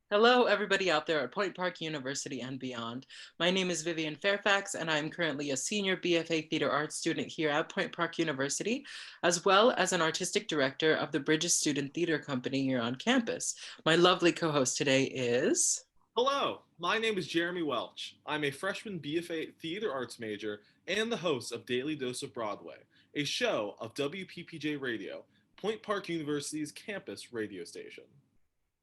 Hello, everybody out there at Point Park University and beyond. My name is Vivienne Fairfax, and I am currently a senior BFA Theater Arts student here at Point Park University, as well as an artistic director of the Bridges Student Theater Company here on campus. My lovely co-host today is... Hello, my name is Jeremy Welch. I'm a freshman BFA Theater Arts major and the host of Daily Dose of Broadway, a show of WPPJ Radio, Point Park University's campus radio station.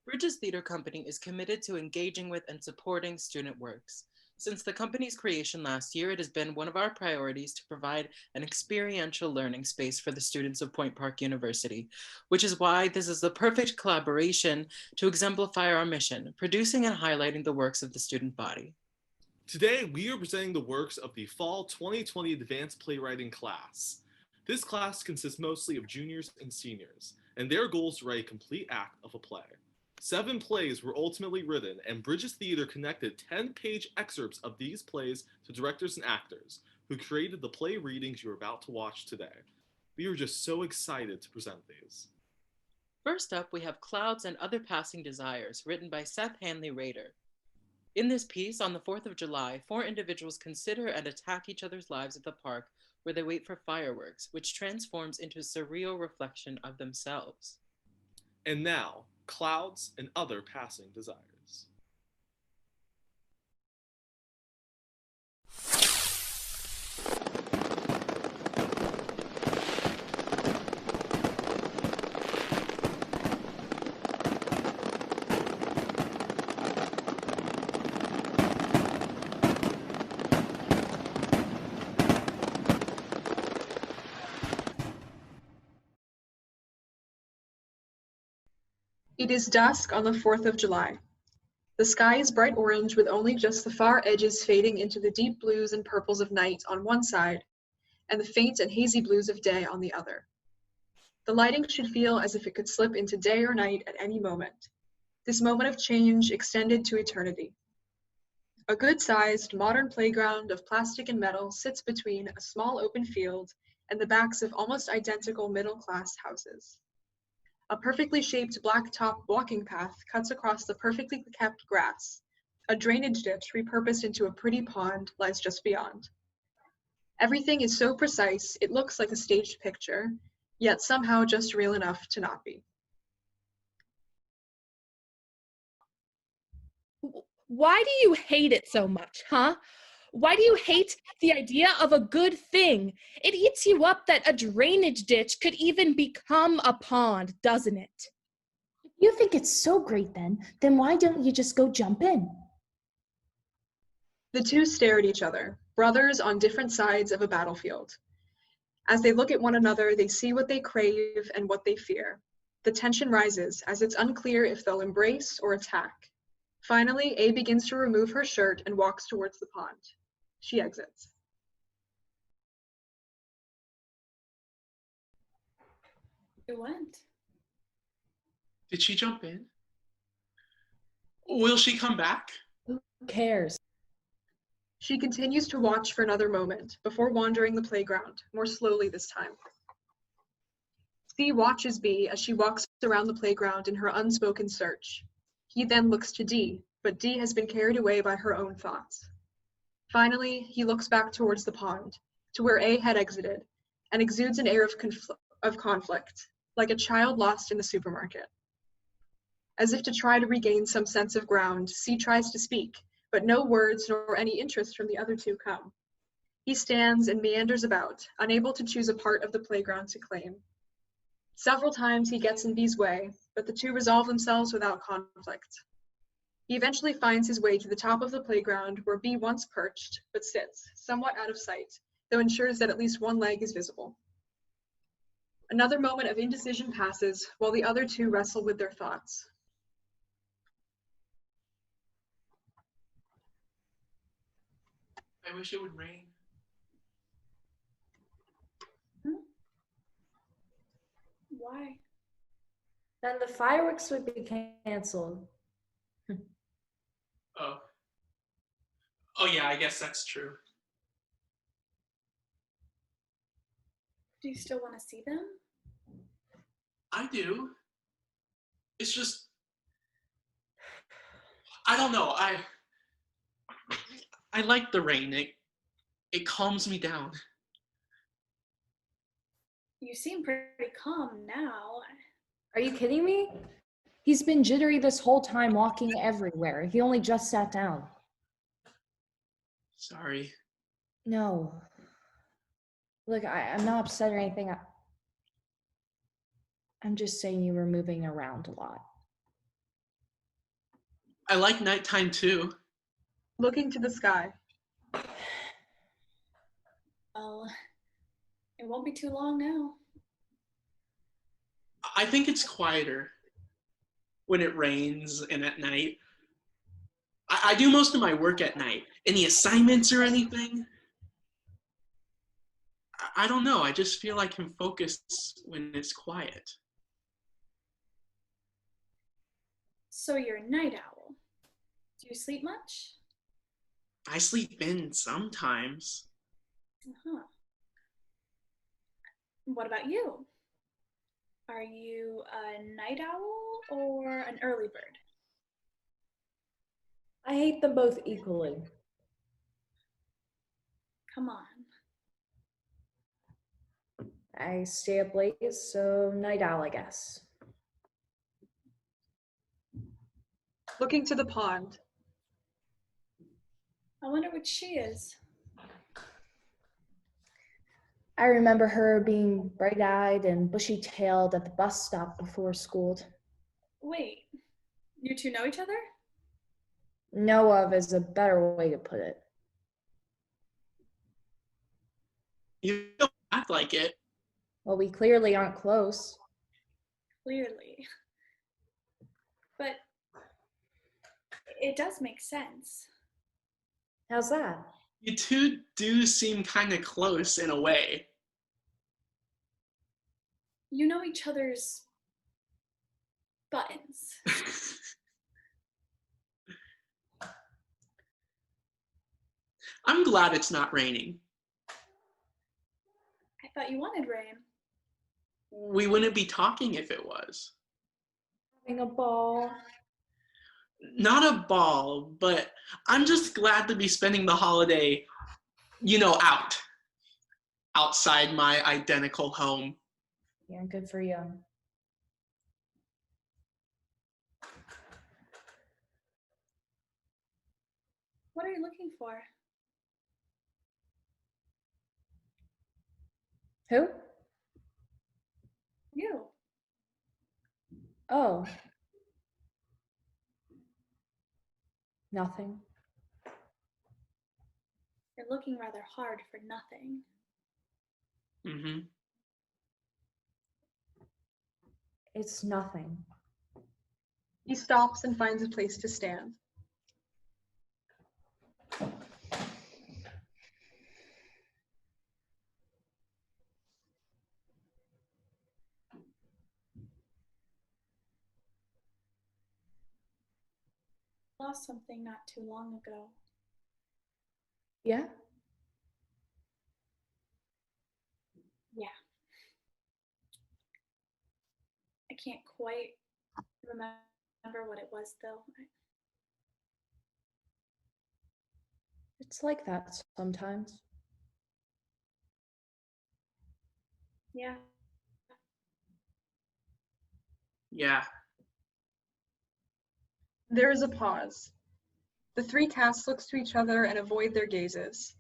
Bridges Theater Company is committed to engaging with and supporting student works. Since the company's creation last year, it has been one of our priorities to provide an experiential learning space for the students of Point Park University, which is why this is the perfect collaboration to exemplify our mission, producing and highlighting the works of the student body. Today, we are presenting the works of the Fall 2020 Advanced Playwriting class. This class consists mostly of juniors and seniors, and their goal is to write a complete act of a play. 7 plays were ultimately written, and Bridges Theater connected 10-page excerpts of these plays to directors and actors, who created the play readings you're about to watch today. We are just so excited to present these. First up, we have Clouds and Other Passing Desires, written by Seth Hanley Rader. In this piece, on the 4th of July, 4 individuals consider and attack each other's lives at the park where they wait for fireworks, which transforms into a surreal reflection of themselves. And now, Clouds and Other Passing Desires. It is dusk on the 4th of July. The sky is bright orange with only just the far edges fading into the deep blues and purples of night on one side, and the faint and hazy blues of day on the other. The lighting should feel as if it could slip into day or night at any moment, this moment of change extended to eternity. A good-sized, modern playground of plastic and metal sits between a small open field and the backs of almost identical middle-class houses. A perfectly shaped blacktop walking path cuts across the perfectly kept grass. A drainage ditch repurposed into a pretty pond lies just beyond. Everything is so precise it looks like a staged picture, yet somehow just real enough to not be. Why do you hate it so much, huh? Why do you hate the idea of a good thing? It eats you up that a drainage ditch could even become a pond, doesn't it? If you think it's so great then why don't you just go jump in? The two stare at each other, brothers on different sides of a battlefield. As they look at one another, they see what they crave and what they fear. The tension rises as it's unclear if they'll embrace or attack. Finally, A begins to remove her shirt and walks towards the pond. She exits. It went. Did she jump in? Will she come back? Who cares? She continues to watch for another moment before wandering the playground, more slowly this time. C watches B as she walks around the playground in her unspoken search. He then looks to D, but D has been carried away by her own thoughts. Finally, he looks back towards the pond, to where A had exited, and exudes an air of conflict, like a child lost in the supermarket. As if to try to regain some sense of ground, C tries to speak, but no words nor any interest from the other two come. He stands and meanders about, unable to choose a part of the playground to claim. Several times he gets in B's way, but the two resolve themselves without conflict. He eventually finds his way to the top of the playground where B once perched, but sits, somewhat out of sight, though ensures that at least one leg is visible. Another moment of indecision passes while the other two wrestle with their thoughts. I wish it would rain. Why? Then the fireworks would be canceled. Oh. Oh yeah, I guess that's true. Do you still want to see them? I do. It's just, I don't know. I like the rain. It calms me down. You seem pretty calm now. Are you kidding me? He's been jittery this whole time, walking everywhere. He only just sat down. Sorry. No. Look, I'm not upset or anything. I'm just saying you were moving around a lot. I like nighttime too. Looking to the sky. Well, it won't be too long now. I think it's quieter when it rains and at night. I do most of my work at night. Any assignments or anything? I don't know. I just feel I can focus when it's quiet. So you're a night owl. Do you sleep much? I sleep in sometimes. Uh-huh. What about you? Are you a night owl or an early bird? I hate them both equally. Come on. I stay up late, so night owl, I guess. Looking to the pond. I wonder what she is. I remember her being bright-eyed and bushy-tailed at the bus stop before school. Wait, you two know each other? Know of is a better way to put it. You don't act like it. Well, we clearly aren't close. Clearly. But it does make sense. How's that? You two do seem kind of close in a way. You know each other's buttons. I'm glad it's not raining. I thought you wanted rain. We wouldn't be talking if it was. Having a ball. Not a ball, but I'm just glad to be spending the holiday, outside my identical home. Yeah, good for you. What are you looking for? Who? You. Oh. Nothing. You're looking rather hard for nothing. Mm-hmm. It's nothing. He stops and finds a place to stand. Lost something not too long ago. Yeah? Yeah. I can't quite remember what it was though. It's like that sometimes. Yeah. Yeah. There is a pause. The three casts look to each other and avoid their gazes.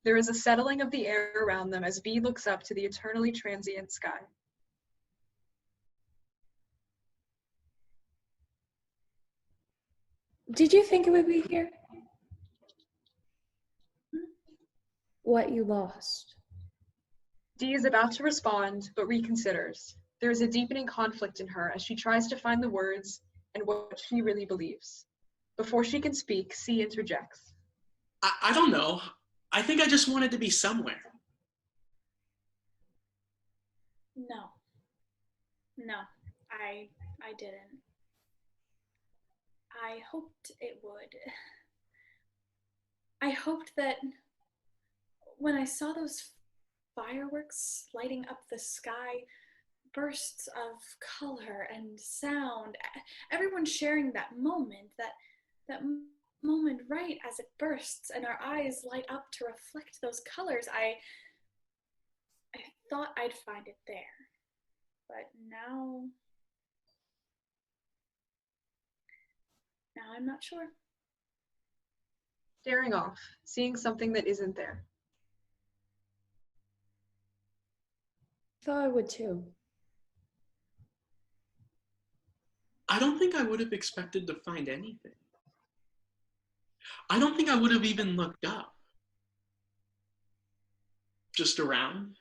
There is a settling of the air around them as V looks up to the eternally transient sky. Did you think it would be here? What you lost? D is about to respond, but reconsiders. There is a deepening conflict in her as she tries to find the words and what she really believes. Before she can speak, C interjects. I don't know. I think I just wanted to be somewhere. No. No, I didn't. I hoped it would. I hoped that when I saw those fireworks lighting up the sky, bursts of color and sound, everyone sharing that moment, That moment right as it bursts and our eyes light up to reflect those colors, I thought I'd find it there. But now I'm not sure. Staring off, seeing something that isn't there. I thought I would too. I don't think I would have expected to find anything. I don't think I would have even looked up. Just around.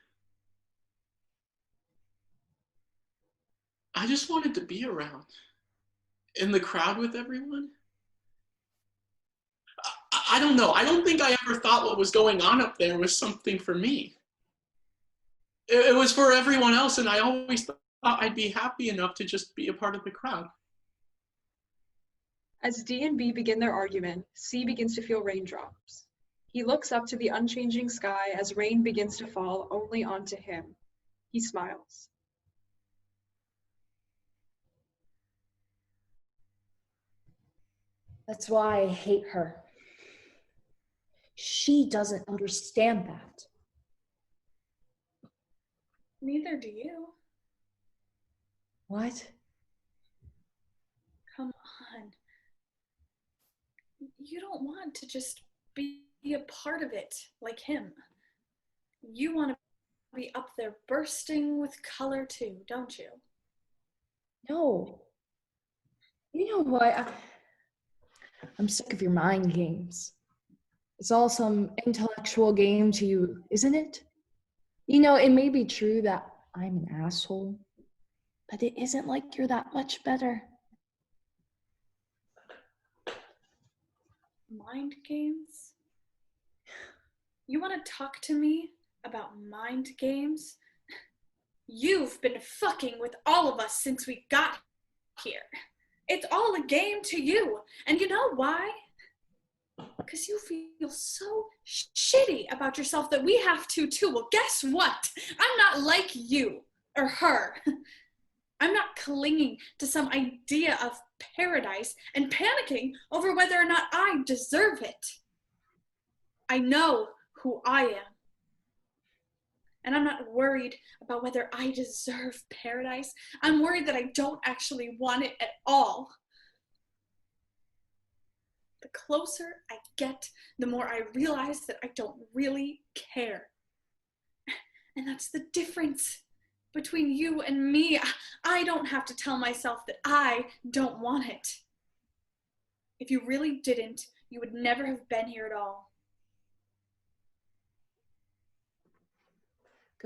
I just wanted to be around. In the crowd with everyone. I don't know. I don't think I ever thought what was going on up there was something for me. It was for everyone else, and I always thought I'd be happy enough to just be a part of the crowd. As D and B begin their argument, C begins to feel raindrops. He looks up to the unchanging sky as rain begins to fall only onto him. He smiles. That's why I hate her. She doesn't understand that. Neither do you. What? Come on. You don't want to just be a part of it like him. You want to be up there bursting with color too, don't you? No. You know what? I'm sick of your mind games. It's all some intellectual game to you, isn't it? You know, it may be true that I'm an asshole, but it isn't like you're that much better. Mind games? You want to talk to me about mind games? You've been fucking with all of us since we got here. It's all a game to you. And you know why? Because you feel so shitty about yourself that we have to too. Well, guess what? I'm not like you or her. I'm not clinging to some idea of paradise and panicking over whether or not I deserve it. I know who I am. And I'm not worried about whether I deserve paradise. I'm worried that I don't actually want it at all. The closer I get, the more I realize that I don't really care. And that's the difference between you and me. I don't have to tell myself that I don't want it. If you really didn't, you would never have been here at all.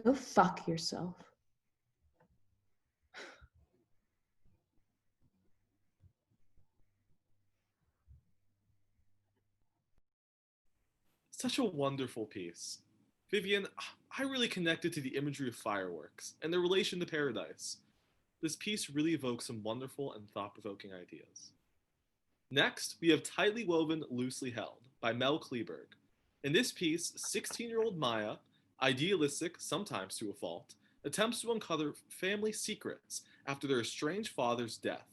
Go fuck yourself. Such a wonderful piece. Vivienne, I really connected to the imagery of fireworks and their relation to paradise. This piece really evokes some wonderful and thought-provoking ideas. Next, we have Tightly Woven, Loosely Held by Mel Kleberg. In this piece, 16-year-old Maya, idealistic, sometimes to a fault, attempts to uncover family secrets after their estranged father's death,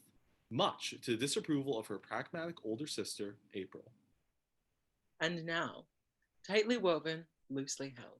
much to the disapproval of her pragmatic older sister, April. And now, Tightly Woven, Loosely Held.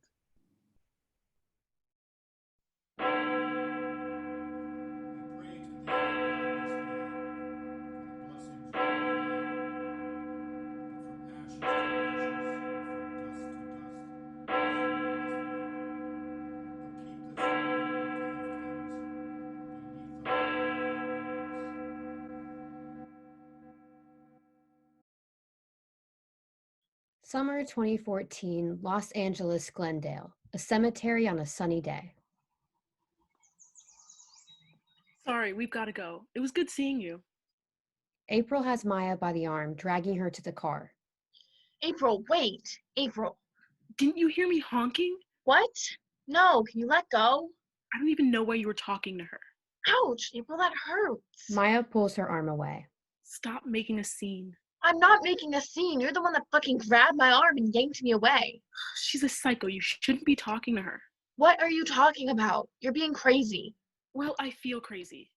Summer 2014, Los Angeles, Glendale, a cemetery on a sunny day. Sorry, we've got to go. It was good seeing you. April has Maya by the arm, dragging her to the car. April, wait. April. Didn't you hear me honking? What? No, can you let go? I don't even know why you were talking to her. Ouch, April, that hurts. Maya pulls her arm away. Stop making a scene. I'm not making a scene. You're the one that fucking grabbed my arm and yanked me away. She's a psycho. You shouldn't be talking to her. What are you talking about? You're being crazy. Well, I feel crazy.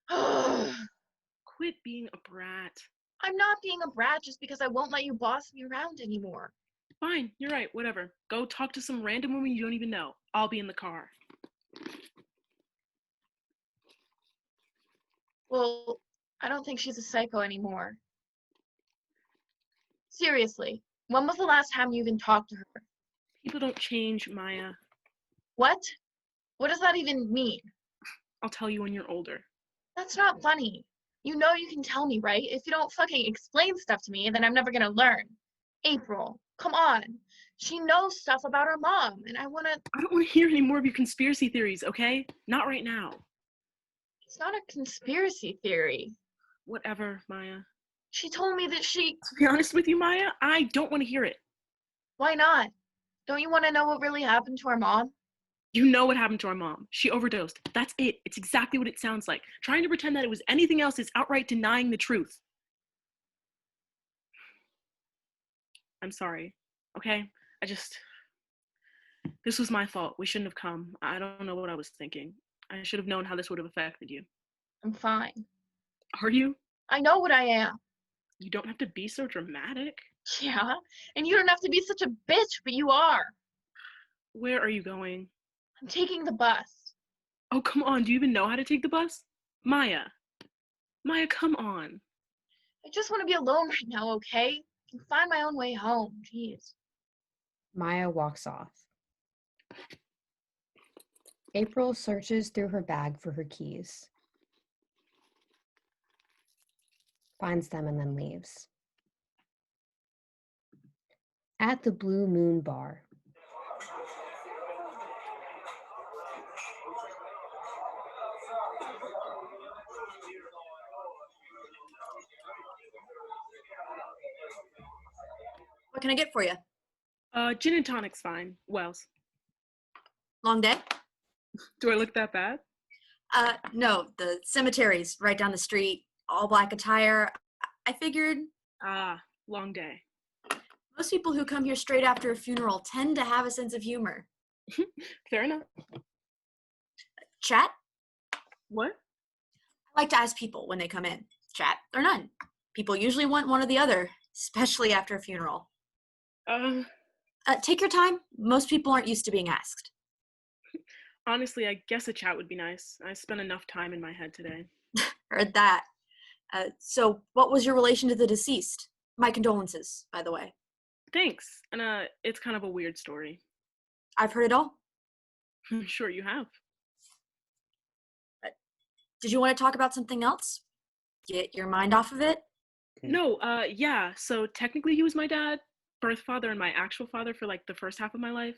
Quit being a brat. I'm not being a brat just because I won't let you boss me around anymore. Fine, you're right, whatever. Go talk to some random woman you don't even know. I'll be in the car. Well, I don't think she's a psycho anymore. Seriously, when was the last time you even talked to her? People don't change, Maya. What? What does that even mean? I'll tell you when you're older. That's not funny. You know you can tell me, right? If you don't fucking explain stuff to me, then I'm never gonna learn. April, come on. She knows stuff about her mom, and I don't want to hear any more of your conspiracy theories, okay? Not right now. It's not a conspiracy theory. Whatever, Maya. She told me that she... To be honest with you, Maya, I don't want to hear it. Why not? Don't you want to know what really happened to our mom? You know what happened to our mom. She overdosed. That's it. It's exactly what it sounds like. Trying to pretend that it was anything else is outright denying the truth. I'm sorry, okay? This was my fault. We shouldn't have come. I don't know what I was thinking. I should have known how this would have affected you. I'm fine. Are you? I know what I am. You don't have to be so dramatic. Yeah, and you don't have to be such a bitch, but you are. Where are you going? I'm taking the bus. Oh, come on. Do you even know how to take the bus? Maya, come on. I just want to be alone right now, okay? I can find my own way home. Jeez. Maya walks off. April searches through her bag for her keys, finds them, and then leaves. At the Blue Moon Bar. What can I get for you? Gin and tonic's fine. Wells. Long day? Do I look that bad? No, the cemetery's right down the street, all black attire. I figured... long day. Most people who come here straight after a funeral tend to have a sense of humor. Fair enough. Chat? What? I like to ask people when they come in. Chat or none. People usually want one or the other, especially after a funeral. Take your time. Most people aren't used to being asked. Honestly, I guess a chat would be nice. I spent enough time in my head today. Heard that. So what was your relation to the deceased? My condolences, by the way. Thanks. And it's kind of a weird story. I've heard it all. I'm sure you have. Did you want to talk about something else? Get your mind off of it? No, yeah. So technically he was my dad, birth father, and my actual father for like the first half of my life.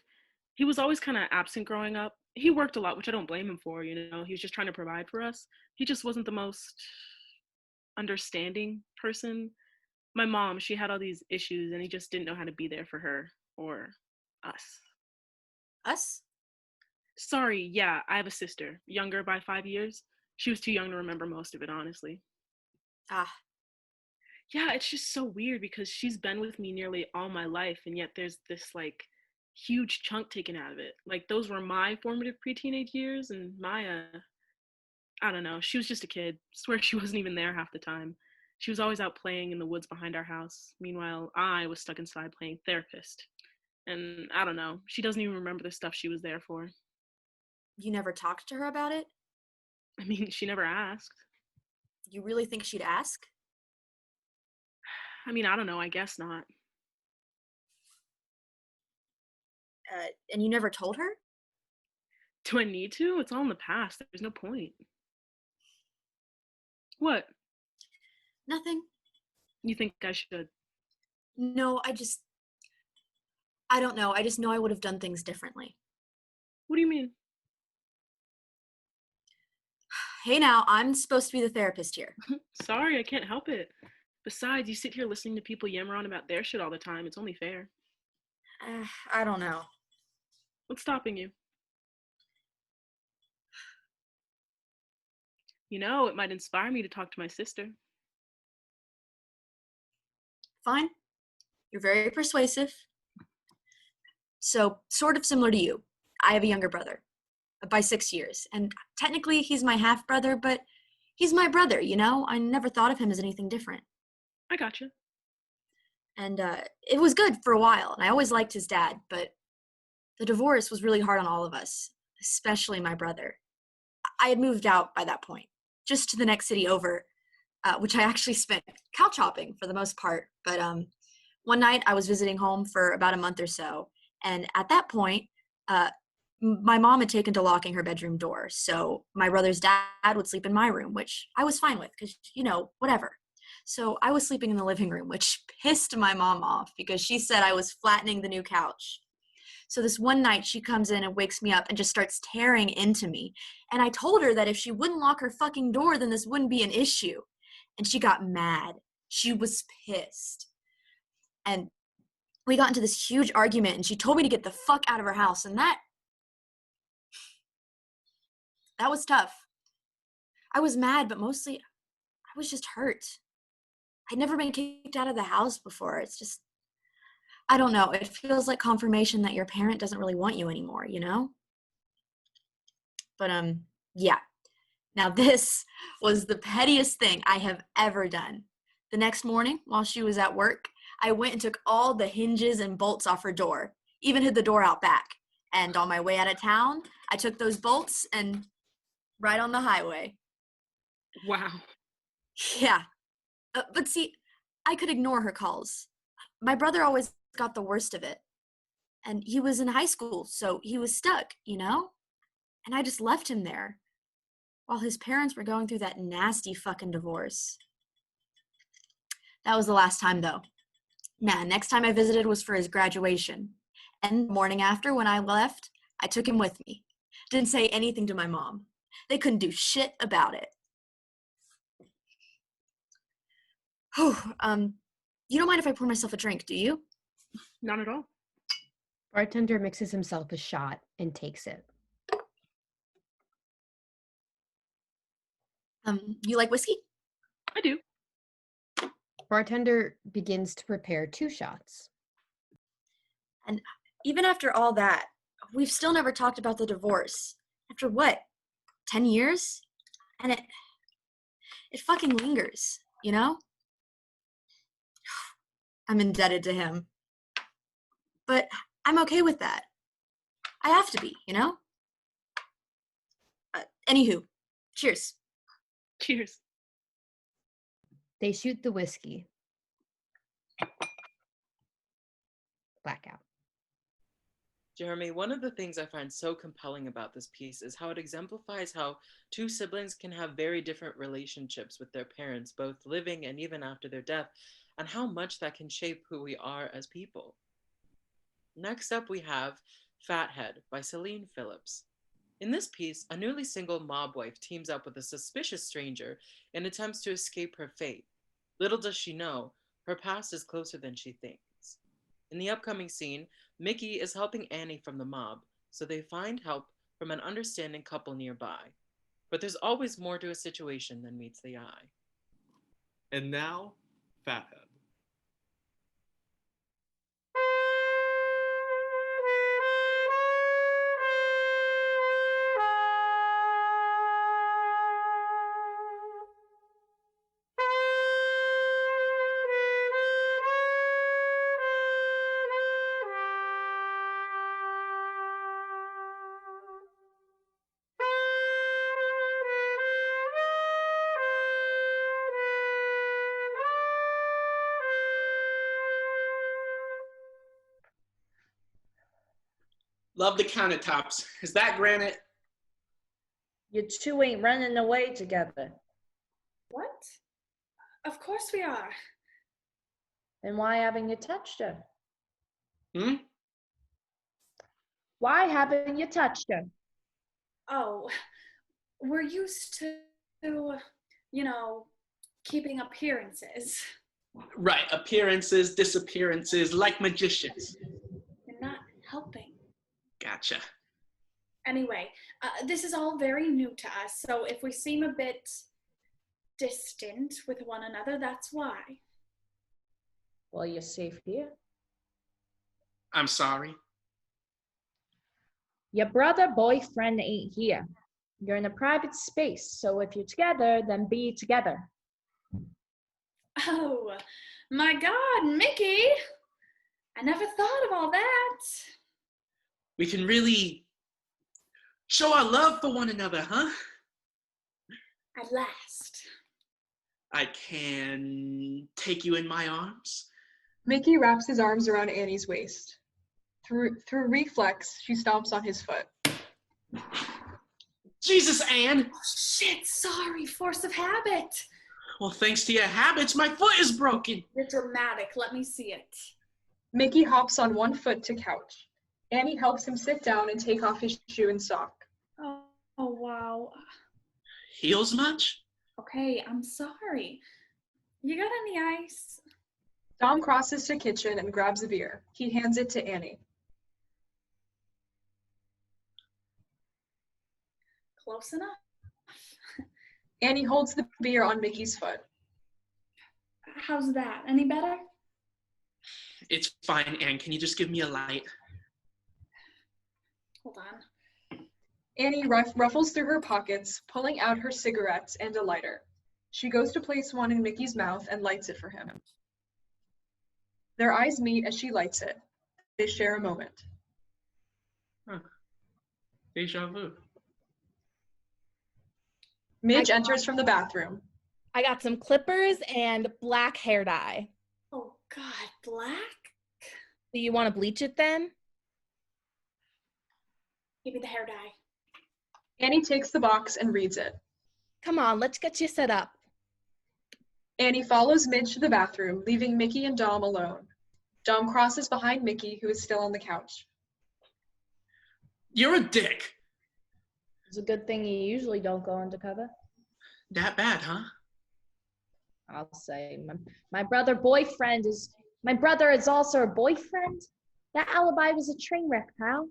He was always kind of absent growing up. He worked a lot, which I don't blame him for, you know. He was just trying to provide for us. He just wasn't the most understanding person. My mom, she had all these issues, and he just didn't know how to be there for her or us. Us? Sorry, yeah, I have a sister, younger by 5 years. She was too young to remember most of it, honestly. Yeah, it's just so weird because she's been with me nearly all my life, and yet there's this, like, huge chunk taken out of it. Like, those were my formative pre-teenage years, and Maya, I don't know, she was just a kid. I swear she wasn't even there half the time. She was always out playing in the woods behind our house. Meanwhile, I was stuck inside playing therapist. And I don't know, she doesn't even remember the stuff she was there for. You never talked to her about it? I mean, she never asked. You really think she'd ask? I mean, I don't know, I guess not. And you never told her? Do I need to? It's all in the past. There's no point. What? Nothing. You think I should? No, I don't know. I just know I would have done things differently. What do you mean? Hey now, I'm supposed to be the therapist here. Sorry, I can't help it. Besides, you sit here listening to people yammer on about their shit all the time. It's only fair. I don't know. What's stopping you? You know, it might inspire me to talk to my sister. Fine. You're very persuasive. So, sort of similar to you. I have a younger brother, by 6 years, and technically he's my half-brother, but he's my brother, you know? I never thought of him as anything different. I gotcha. And it was good for a while, and I always liked his dad, but the divorce was really hard on all of us, especially my brother. I had moved out by that point, just to the next city over, which I actually spent couch hopping for the most part. But one night I was visiting home for about a month or so, and at that point, my mom had taken to locking her bedroom door, so my brother's dad would sleep in my room, which I was fine with, because, whatever. So I was sleeping in the living room, which pissed my mom off, because she said I was flattening the new couch. So this one night, she comes in and wakes me up and just starts tearing into me. And I told her that if she wouldn't lock her fucking door, then this wouldn't be an issue. And she got mad. She was pissed. And we got into this huge argument, and she told me to get the fuck out of her house. And that was tough. I was mad, but mostly I was just hurt. I'd never been kicked out of the house before. It's just, I don't know. It feels like confirmation that your parent doesn't really want you anymore, But, yeah. Now this was the pettiest thing I have ever done. The next morning, while she was at work, I went and took all the hinges and bolts off her door, even hid the door out back. And on my way out of town, I took those bolts and right on the highway. Wow. Yeah. But see, I could ignore her calls. My brother always got the worst of it. And he was in high school, so he was stuck, And I just left him there while his parents were going through that nasty fucking divorce. That was the last time, though. Nah, next time I visited was for his graduation. And the morning after, when I left, I took him with me. Didn't say anything to my mom. They couldn't do shit about it. Whew, you don't mind if I pour myself a drink, do you? Not at all. Bartender mixes himself a shot and takes it. You like whiskey? I do. Bartender begins to prepare 2 shots. And even after all that, we've still never talked about the divorce. After what? 10 years? And it fucking lingers, I'm indebted to him. But I'm okay with that. I have to be, Anywho, cheers. Cheers. They shoot the whiskey. Blackout. Jeremy, one of the things I find so compelling about this piece is how it exemplifies how 2 siblings can have very different relationships with their parents, both living and even after their death, and how much that can shape who we are as people. Next up, we have Fathead by Celine Phillips. In this piece, a newly single mob wife teams up with a suspicious stranger and attempts to escape her fate. Little does she know, her past is closer than she thinks. In the upcoming scene, Mickey is helping Annie from the mob, so they find help from an understanding couple nearby. But there's always more to a situation than meets the eye. And now, Fathead. Love the countertops. Is that granite? You 2 ain't running away together. What? Of course we are. Then why haven't you touched her? Hmm? Why haven't you touched her? Oh, we're used to, keeping appearances. Right, appearances, disappearances, like magicians. You're not helping. Gotcha. Anyway, this is all very new to us, so if we seem a bit distant with one another, that's why. Well, you're safe here. I'm sorry. Your brother boyfriend ain't here. You're in a private space, so if you're together, then be together. Oh, my God, Mickey! I never thought of all that. We can really show our love for one another, huh? At last. I can take you in my arms. Mickey wraps his arms around Annie's waist. Through reflex, she stomps on his foot. Jesus, Anne! Oh, shit, sorry, force of habit. Well, thanks to your habits, my foot is broken. You're dramatic, let me see it. Mickey hops on one foot to couch. Annie helps him sit down and take off his shoe and sock. Oh, wow. Heals much? Okay, I'm sorry. You got any ice? Dom crosses to kitchen and grabs a beer. He hands it to Annie. Close enough. Annie holds the beer on Mickey's foot. How's that? Any better? It's fine, Anne. Can you just give me a light? Hold on. Annie ruffles through her pockets, pulling out her cigarettes and a lighter. She goes to place one in Mickey's mouth and lights it for him. Their eyes meet as she lights it. They share a moment. Huh. Deja vu. Midge enters from the bathroom. I got some clippers and black hair dye. Oh, God, black? Do you want to bleach it then? Give me the hair dye. Annie takes the box and reads it. Come on, let's get you set up. Annie follows Midge to the bathroom, leaving Mickey and Dom alone. Dom crosses behind Mickey, who is still on the couch. You're a dick. It's a good thing you usually don't go undercover. That bad, huh? I'll say my brother is also a boyfriend. That alibi was a train wreck, pal.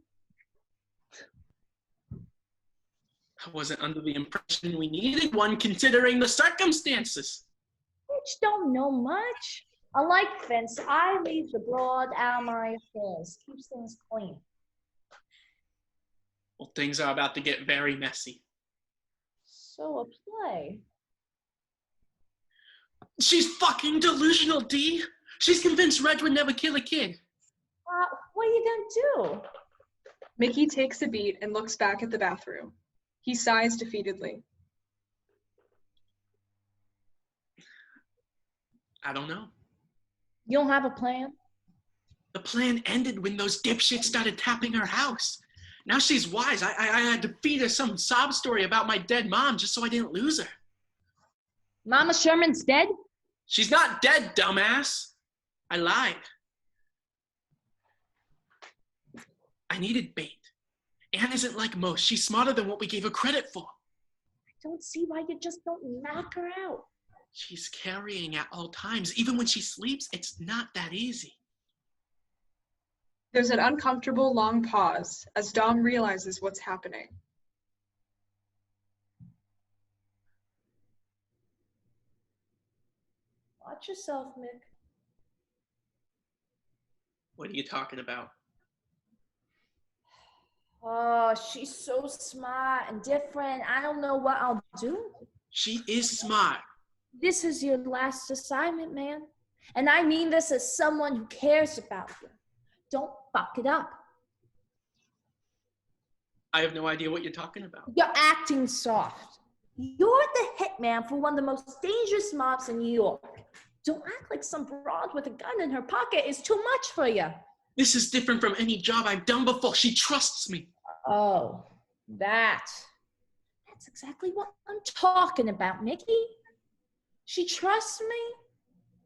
I wasn't under the impression we needed one considering the circumstances. Which don't know much. Unlike Vince, I leave the broad out of my affairs. Keeps things clean. Well, things are about to get very messy. So a play. She's fucking delusional, D. She's convinced Reg would never kill a kid. What are you gonna do? Mickey takes a beat and looks back at the bathroom. He sighs defeatedly. I don't know. You don't have a plan? The plan ended when those dipshits started tapping her house. Now she's wise. I had to feed her some sob story about my dead mom just so I didn't lose her. Mama Sherman's dead? She's not dead, dumbass. I lied. I needed bait. Anne isn't like most. She's smarter than what we gave her credit for. I don't see why you just don't knock her out. She's carrying at all times. Even when she sleeps, it's not that easy. There's an uncomfortable long pause as Dom realizes what's happening. Watch yourself, Mick. What are you talking about? Oh, she's so smart and different. I don't know what I'll do. She is smart. This is your last assignment, man. And I mean this as someone who cares about you. Don't fuck it up. I have no idea what you're talking about. You're acting soft. You're the hitman for one of the most dangerous mobs in New York. Don't act like some broad with a gun in her pocket is too much for you. This is different from any job I've done before. She trusts me. Oh, that's exactly what I'm talking about, Mickey. She trusts me?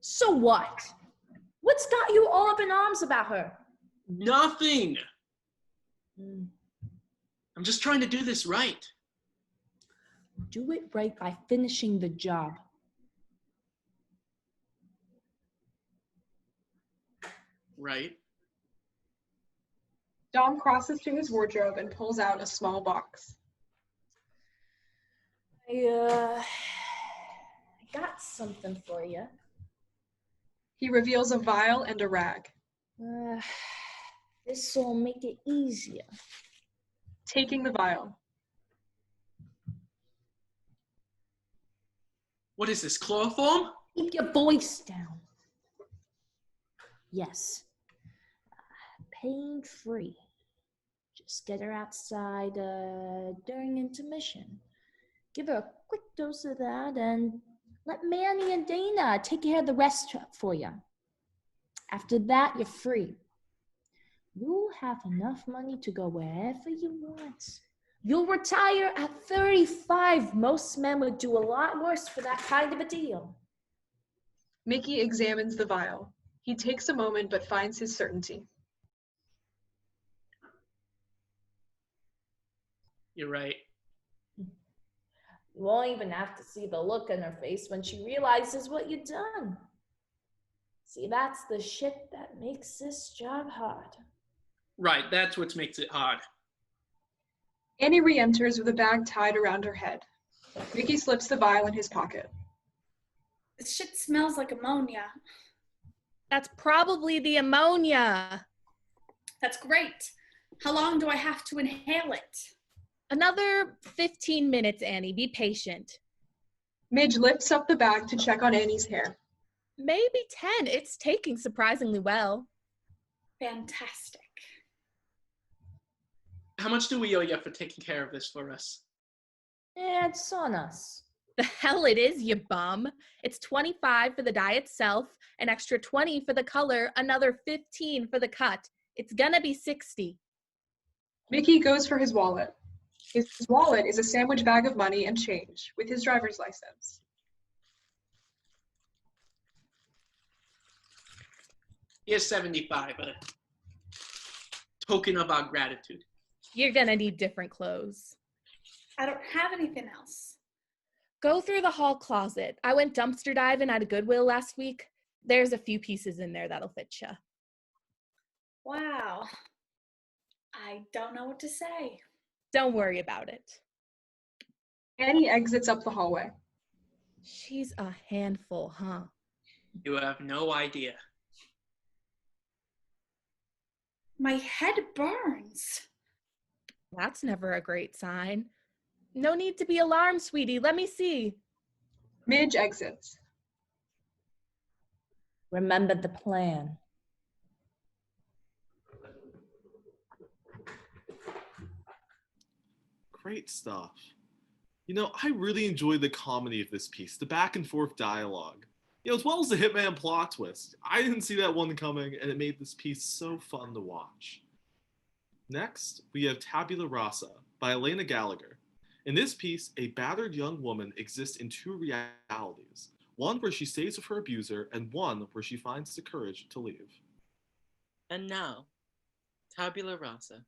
So what? What's got you all up in arms about her? Nothing. I'm just trying to do this right. Do it right by finishing the job. Right. Dom crosses to his wardrobe and pulls out a small box. I got something for you. He reveals a vial and a rag. This will make it easier. Taking the vial. What is this, chloroform? Keep your voice down. Yes. Pain-free. Just get her outside during intermission. Give her a quick dose of that and let Manny and Dana take care of the rest for you. After that, you're free. You'll have enough money to go wherever you want. You'll retire at 35. Most men would do a lot worse for that kind of a deal. Mickey examines the vial. He takes a moment but finds his certainty. You're right. You won't even have to see the look on her face when she realizes what you've done. See, that's the shit that makes this job hard. Right, that's what makes it hard. Annie re-enters with a bag tied around her head. Mickey slips the vial in his pocket. This shit smells like ammonia. That's probably the ammonia. That's great. How long do I have to inhale it? Another 15 minutes, Annie. Be patient. Midge lifts up the bag to check on Annie's hair. Maybe 10. It's taking surprisingly well. Fantastic. How much do we owe you for taking care of this for us? It's on us. The hell it is, you bum. It's 25 for the dye itself, an extra 20 for the color, another 15 for the cut. It's gonna be 60. Mickey goes for his wallet. His wallet is a sandwich bag of money and change with his driver's license. Here's 75, a token of our gratitude. You're gonna need different clothes. I don't have anything else. Go through the hall closet. I went dumpster diving at a Goodwill last week. There's a few pieces in there that'll fit you. Wow. I don't know what to say. Don't worry about it. Annie exits up the hallway. She's a handful, huh? You have no idea. My head burns. That's never a great sign. No need to be alarmed, sweetie. Let me see. Midge exits. Remember the plan. Great stuff. You know, I really enjoyed the comedy of this piece, the back and forth dialogue. You know, as well as the hitman plot twist. I didn't see that one coming, and it made this piece so fun to watch. Next, we have Tabula Rasa by ALANA GALLAGHER. In this piece, a battered young woman exists in two realities, one where she stays with her abuser, and one where she finds the courage to leave. And now, Tabula Rasa.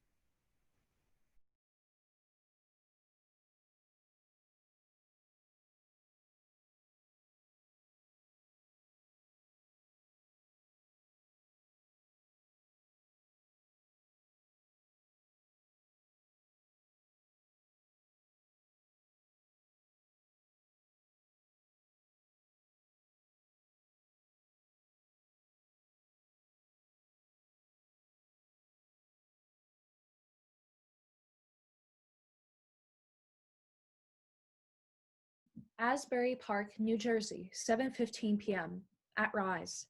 Asbury Park, New Jersey, 7:15 p.m. at Rise.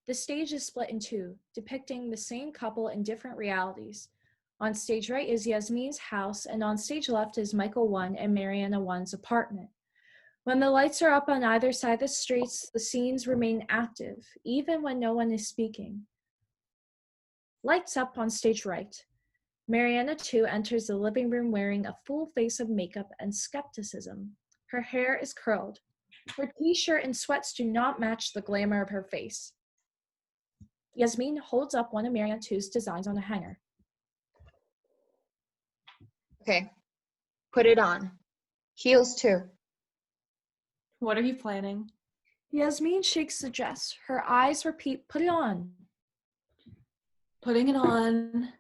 The stage is split in two, depicting the same couple in different realities. On stage right is Yasmin's house, and on stage left is Michael 1 and Mariana 1's apartment. When the lights are up on either side of the streets, the scenes remain active, even when no one is speaking. Lights up on stage right. Mariana 2 enters the living room wearing a full face of makeup and skepticism. Her hair is curled. Her t-shirt and sweats do not match the glamour of her face. Yasmin holds up one of Mariana 2's designs on a hanger. Okay, put it on. Heels too. What are you planning? Yasmin shakes the dress. Her eyes repeat, put it on. Putting it on.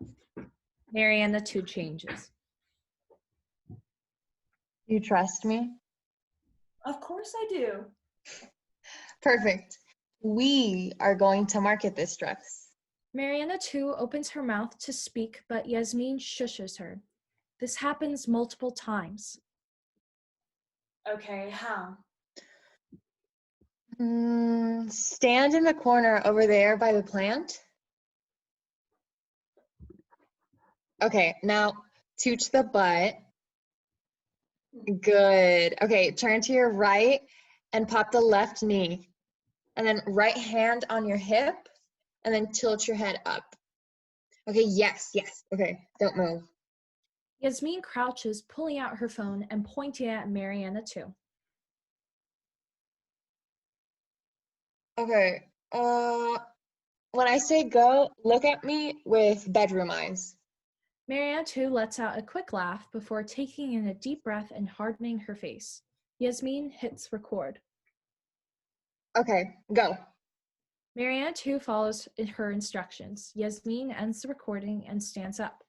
Mariana 2 changes. You trust me? Of course I do. Perfect. We are going to market this dress. Mariana 2 opens her mouth to speak, but Yasmin shushes her. This happens multiple times. Okay, how? Stand in the corner over there by the plant. Okay, now tooch the butt. Good. Okay, turn to your right and pop the left knee. And then right hand on your hip, and then tilt your head up. Okay, yes. Okay, don't move. Yasmin crouches, pulling out her phone and pointing at Mariana too. Okay, when I say go, look at me with bedroom eyes. Mariana too lets out a quick laugh before taking in a deep breath and hardening her face. Yasmin hits record. Okay, go. Mariana too follows her instructions. Yasmin ends the recording and stands up.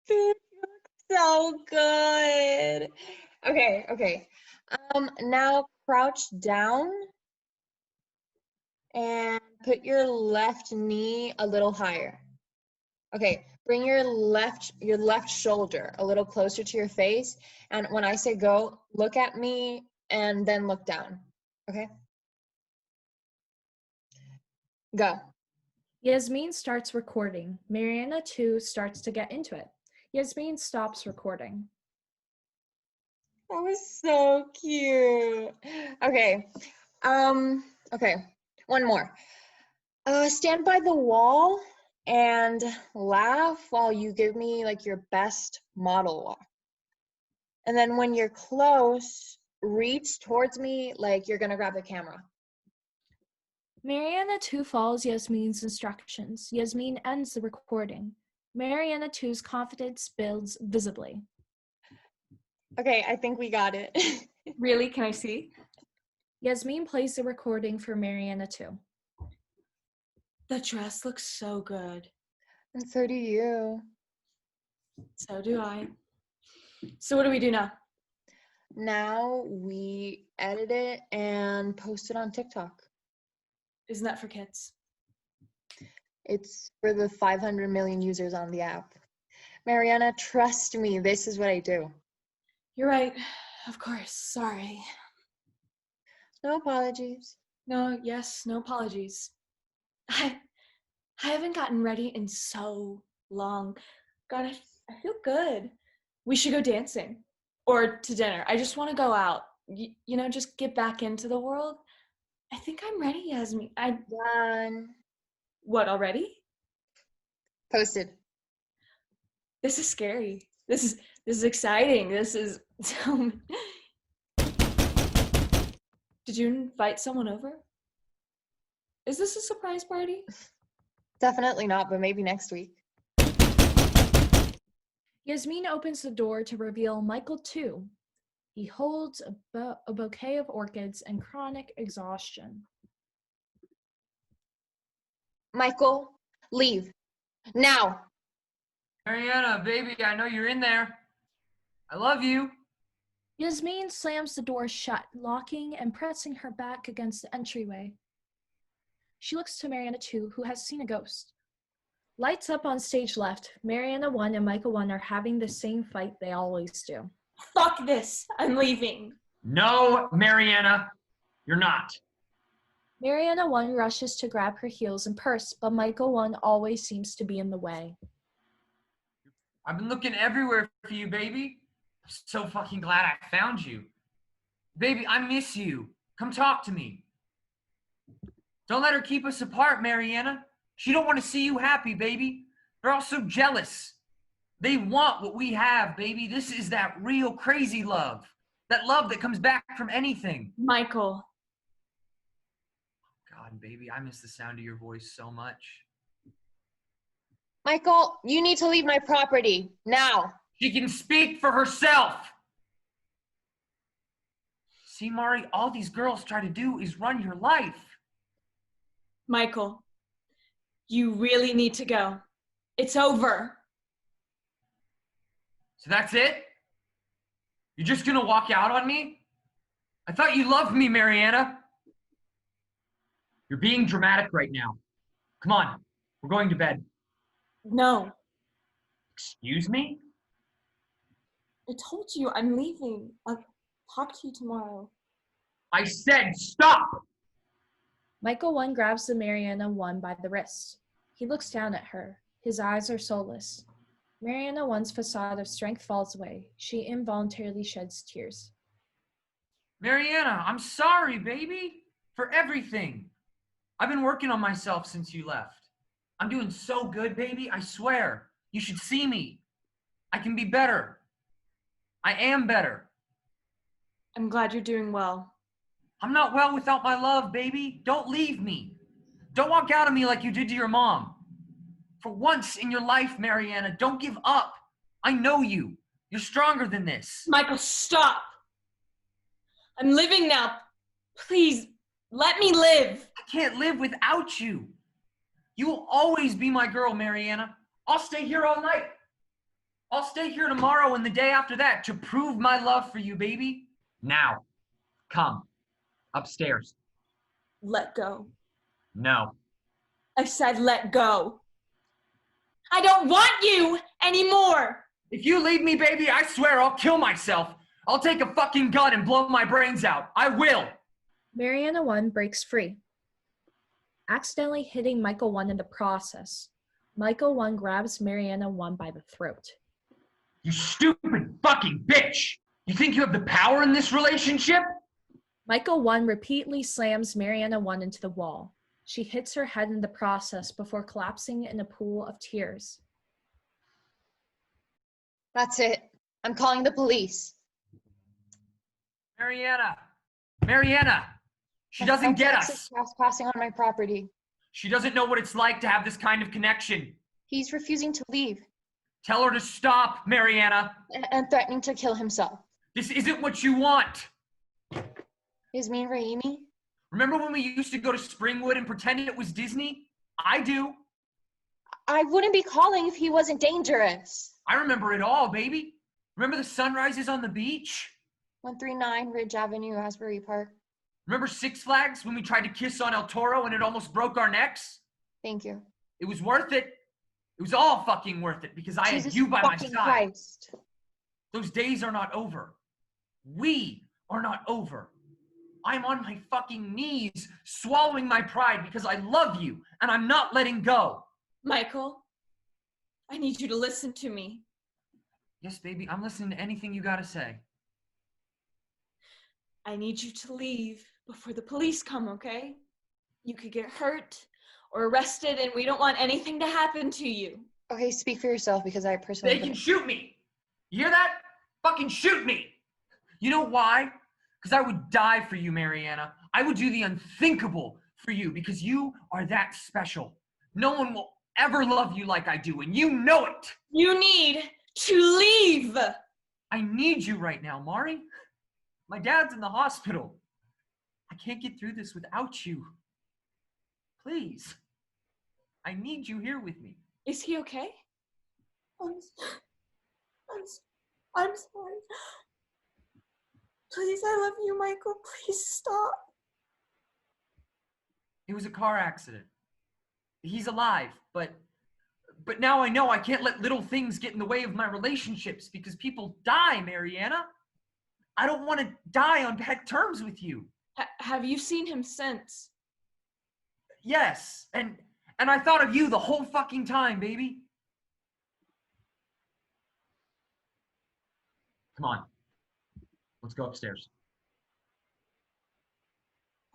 You look so good. Okay. Now crouch down and put your left knee a little higher. Okay, bring your left shoulder a little closer to your face, and when I say go, look at me and then look down. Okay? Go. Yasmin starts recording. Mariana too starts to get into it. Yasmin stops recording. That was so cute. Okay. Okay. One more. Stand by the wall and laugh while you give me like your best model walk. And then when you're close, reach towards me like you're gonna grab the camera. Mariana too follows Yasmin's instructions. Yasmin ends the recording. Mariana too's confidence builds visibly. Okay, I think we got it. Really? Can I see? Yasmin plays the recording for Mariana too. The dress looks so good. And so do you. So do I. So what do we do now? Now we edit it and post it on TikTok. Isn't that for kids? It's for the 500 million users on the app. Mariana, trust me, this is what I do. You're right. Of course. Sorry. No apologies. No apologies. I haven't gotten ready in so long. God, I feel good. We should go dancing or to dinner. I just want to go out. Just get back into the world. I think I'm ready, Yasmin. Done. What, already? Posted. This is scary. This is exciting. This is Did you invite someone over? Is this a surprise party? Definitely not, but maybe next week. Yasmin opens the door to reveal Michael too. He holds a bouquet of orchids and chronic exhaustion. Michael, leave. Now. Mariana, baby, I know you're in there. I love you. Yasmin slams the door shut, locking and pressing her back against the entryway. She looks to Mariana too, who has seen a ghost. Lights up on stage left. Mariana 1 and Michael 1 are having the same fight they always do. Fuck this. I'm leaving. No, Mariana, you're not. Mariana 1 rushes to grab her heels and purse, but Michael 1 always seems to be in the way. I've been looking everywhere for you, baby. I'm so fucking glad I found you. Baby, I miss you. Come talk to me. Don't let her keep us apart, Mariana. She don't want to see you happy, baby. They're all so jealous. They want what we have, baby. This is that real crazy love. That love that comes back from anything. Michael. God, baby, I miss the sound of your voice so much. Michael, you need to leave my property, now. She can speak for herself. See, Mari, all these girls try to do is run your life. Michael, you really need to go. It's over. So that's it? You're just gonna walk out on me? I thought you loved me, Mariana. You're being dramatic right now. Come on, we're going to bed. No. Excuse me? I told you I'm leaving. I'll talk to you tomorrow. I said stop! Michael 1 grabs the Mariana 1 by the wrist. He looks down at her. His eyes are soulless. Mariana 1's facade of strength falls away. She involuntarily sheds tears. Mariana, I'm sorry, baby, for everything. I've been working on myself since you left. I'm doing so good, baby, I swear. You should see me. I can be better. I am better. I'm glad you're doing well. I'm not well without my love, baby. Don't leave me. Don't walk out on me like you did to your mom. For once in your life, Mariana, don't give up. I know you. You're stronger than this. Michael, stop. I'm living now. Please, let me live. I can't live without you. You will always be my girl, Mariana. I'll stay here all night. I'll stay here tomorrow and the day after that to prove my love for you, baby. Now, come upstairs. Let go. No. I said let go. I don't want you anymore. If you leave me, baby, I swear I'll kill myself. I'll take a fucking gun and blow my brains out. I will. Mariana 1 breaks free, accidentally hitting Michael 1 in the process. Michael 1 grabs Mariana 1 by the throat. You stupid fucking bitch! You think you have the power in this relationship? Michael 1 repeatedly slams Mariana 1 into the wall. She hits her head in the process before collapsing in a pool of tears. That's it. I'm calling the police. Mariana! Mariana! She doesn't get us! Trespassing on my property. She doesn't know what it's like to have this kind of connection. He's refusing to leave. Tell her to stop, Mariana. And threatening to kill himself. This isn't what you want. Is me and Raimi? Remember when we used to go to Springwood and pretend it was Disney? I do. I wouldn't be calling if he wasn't dangerous. I remember it all, baby. Remember the sunrises on the beach? 139 Ridge Avenue, Asbury Park. Remember Six Flags when we tried to kiss on El Toro and it almost broke our necks? Thank you. It was worth it. It was all fucking worth it because I had you by my side. Christ. Those days are not over. We are not over. I'm on my fucking knees, swallowing my pride because I love you and I'm not letting go. Michael, I need you to listen to me. Yes, baby, I'm listening to anything you gotta say. I need you to leave before the police come, okay? You could get hurt or arrested and we don't want anything to happen to you. Okay, speak for yourself because I personally... They can shoot me. You hear that? Fucking shoot me. You know why? Because I would die for you, Mariana. I would do the unthinkable for you because you are that special. No one will ever love you like I do, and you know it. You need to leave. I need you right now, Mari. My dad's in the hospital. I can't get through this without you. Please. I need you here with me. Is he okay? I'm sorry. Please, I love you, Michael. Please stop. It was a car accident. He's alive, but now I know I can't let little things get in the way of my relationships because people die, Mariana. I don't want to die on bad terms with you. Have you seen him since? Yes, and I thought of you the whole fucking time, baby. Come on. Let's go upstairs.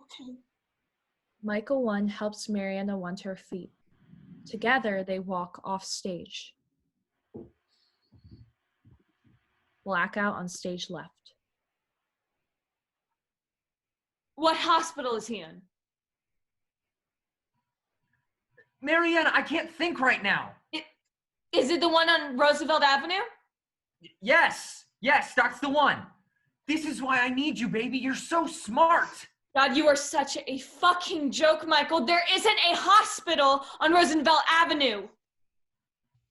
Okay. Michael 1 helps Mariana 1 to her feet. Together, they walk off stage. Blackout on stage left. What hospital is he in? Mariana, I can't think right now. Is it the one on Roosevelt Avenue? Yes, that's the one. This is why I need you, baby. You're so smart. God, you are such a fucking joke, Michael. There isn't a hospital on Roosevelt Avenue.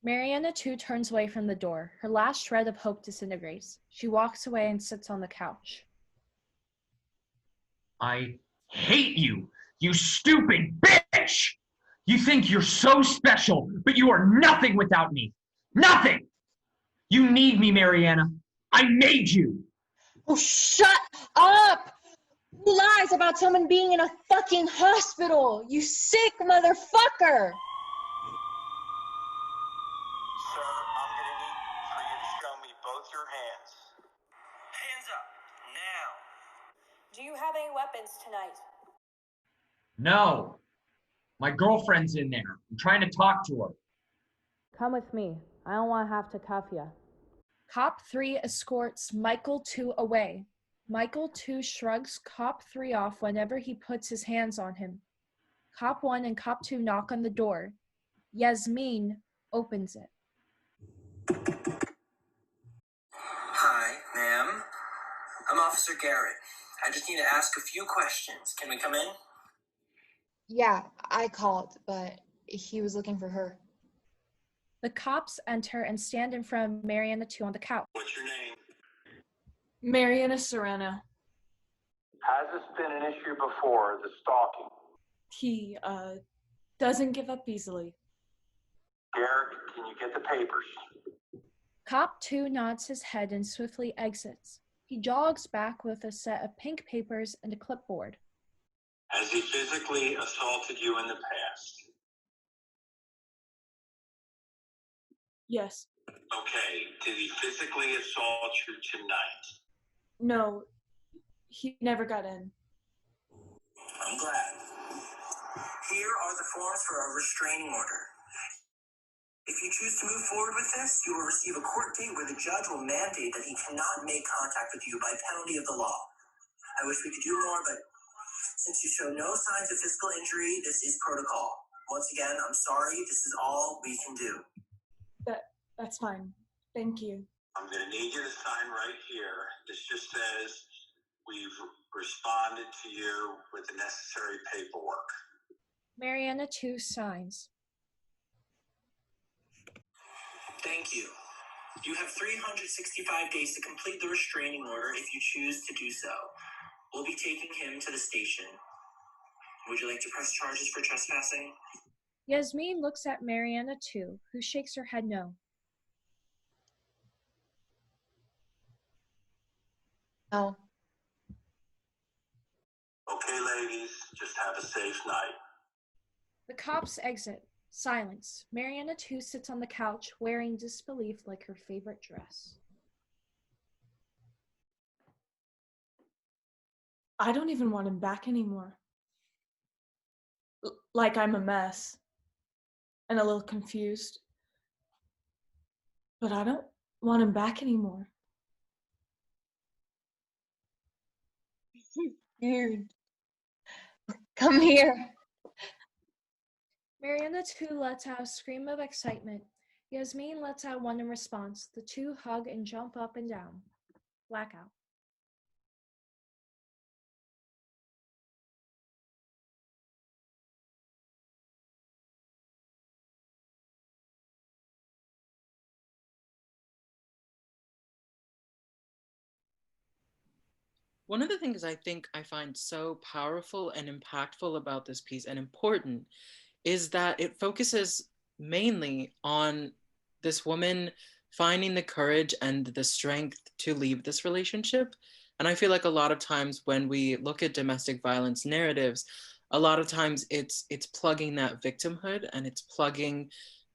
Mariana 2 turns away from the door. Her last shred of hope disintegrates. She walks away and sits on the couch. I hate you, you stupid bitch! You think you're so special, but you are nothing without me. Nothing! You need me, Mariana. I made you. Oh, shut up! Who lies about someone being in a fucking hospital, you sick motherfucker! Sir, I'm gonna need for you to show me both your hands. Hands up, now. Do you have any weapons tonight? No. My girlfriend's in there. I'm trying to talk to her. Come with me. I don't want to have to cuff you. Cop 3 escorts Michael 2 away. Michael 2 shrugs Cop 3 off whenever he puts his hands on him. Cop 1 and Cop 2 knock on the door. Yasmin opens it. Hi, ma'am. I'm Officer Garrett. I just need to ask a few questions. Can we come in? Yeah, I called, but he was looking for her. The cops enter and stand in front of Mariana 2 on the couch. What's your name? Mariana Serrano. Has this been an issue before, the stalking? He, doesn't give up easily. Garrett, can you get the papers? Cop 2 nods his head and swiftly exits. He jogs back with a set of pink papers and a clipboard. Has he physically assaulted you in the past? Yes. Okay, did he physically assault you tonight? No, he never got in. I'm glad. Here are the forms for a restraining order. If you choose to move forward with this, you will receive a court date where the judge will mandate that he cannot make contact with you by penalty of the law. I wish we could do more, but since you show no signs of physical injury, this is protocol. Once again, I'm sorry, this is all we can do. That's fine. Thank you. I'm going to need you to sign right here. This just says we've responded to you with the necessary paperwork. Mariana 2 signs. Thank you. You have 365 days to complete the restraining order if you choose to do so. We'll be taking him to the station. Would you like to press charges for trespassing? Yasmin looks at Mariana 2, who shakes her head no. No. Okay, ladies, just have a safe night. The cops exit. Silence. Mariana 2 sits on the couch, wearing disbelief like her favorite dress. I don't even want him back anymore. Like I'm a mess. And a little confused. But I don't want him back anymore. Dude. Come here. Mariana 2 lets out a scream of excitement. Yasmin lets out one in response. The two hug and jump up and down. Blackout. One of the things I think I find so powerful and impactful about this piece and important is that it focuses mainly on this woman finding the courage and the strength to leave this relationship. And I feel like a lot of times when we look at domestic violence narratives, a lot of times it's plugging that victimhood and it's plugging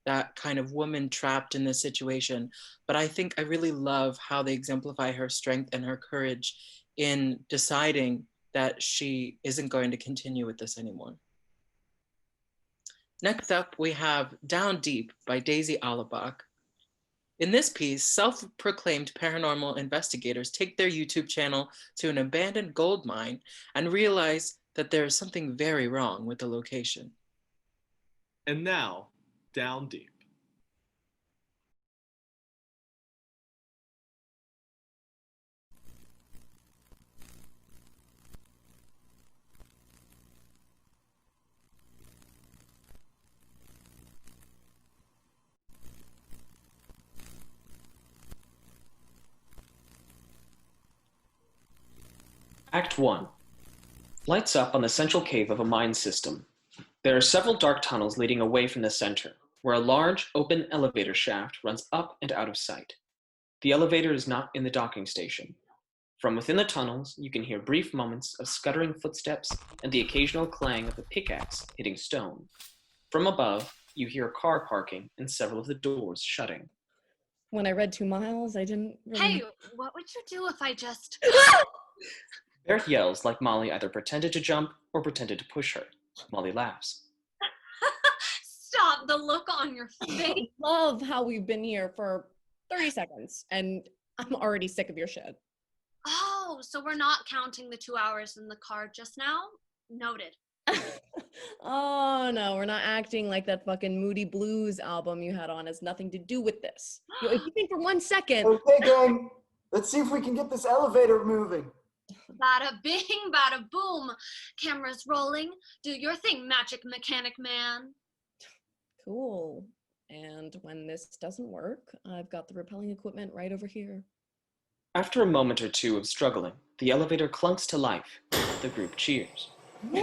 that kind of woman trapped in this situation. But I think I really love how they exemplify her strength and her courage in deciding that she isn't going to continue with this anymore. Next up, we have Down Deep by Daisy Alabach. In this piece, self-proclaimed paranormal investigators take their YouTube channel to an abandoned gold mine and realize that there is something very wrong with the location. And now, Down Deep. Act 1. Lights up on the central cave of a mine system. There are several dark tunnels leading away from the center, where a large, open elevator shaft runs up and out of sight. The elevator is not in the docking station. From within the tunnels, you can hear brief moments of scuttering footsteps and the occasional clang of a pickaxe hitting stone. From above, you hear a car parking and several of the doors shutting. When I read 2 miles, I didn't really... Hey, what would you do if I just... Barrett yells like Molly either pretended to jump or pretended to push her. Molly laughs. Stop, the look on your face. I love how we've been here for 30 seconds, and I'm already sick of your shit. Oh, so we're not counting the 2 hours in the car just now? Noted. Oh, no, we're not acting like that fucking Moody Blues album you had on has nothing to do with this. If you think for 1 second... Okay, gang, let's see if we can get this elevator moving. Bada bing, bada boom. Cameras rolling. Do your thing, magic mechanic man. Cool. And when this doesn't work, I've got the repelling equipment right over here. After a moment or two of struggling, the elevator clunks to life. The group cheers. Man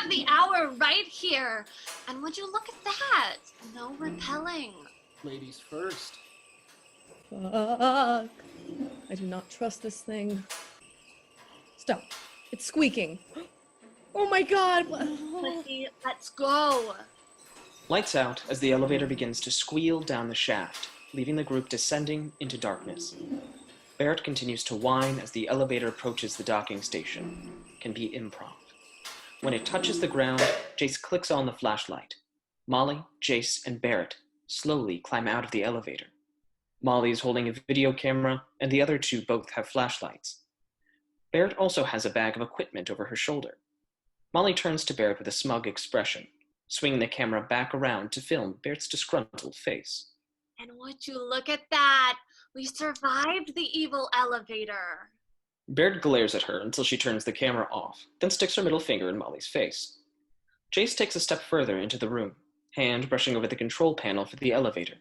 of the hour right here. And would you look at that? No repelling. Ladies first. Fuck. I do not trust this thing. Stop. It's squeaking. Oh my god. Let's go. Lights out as the elevator begins to squeal down the shaft, leaving the group descending into darkness. Barrett continues to whine as the elevator approaches the docking station. Can be improv. When it touches the ground, Jace clicks on the flashlight. Molly, Jace, and Barrett slowly climb out of the elevator. Molly is holding a video camera, and the other two both have flashlights. Barrett also has a bag of equipment over her shoulder. Molly turns to Barrett with a smug expression, swinging the camera back around to film Barrett's disgruntled face. And would you look at that? We survived the evil elevator. Barrett glares at her until she turns the camera off, then sticks her middle finger in Molly's face. Jace takes a step further into the room, hand brushing over the control panel for the elevator.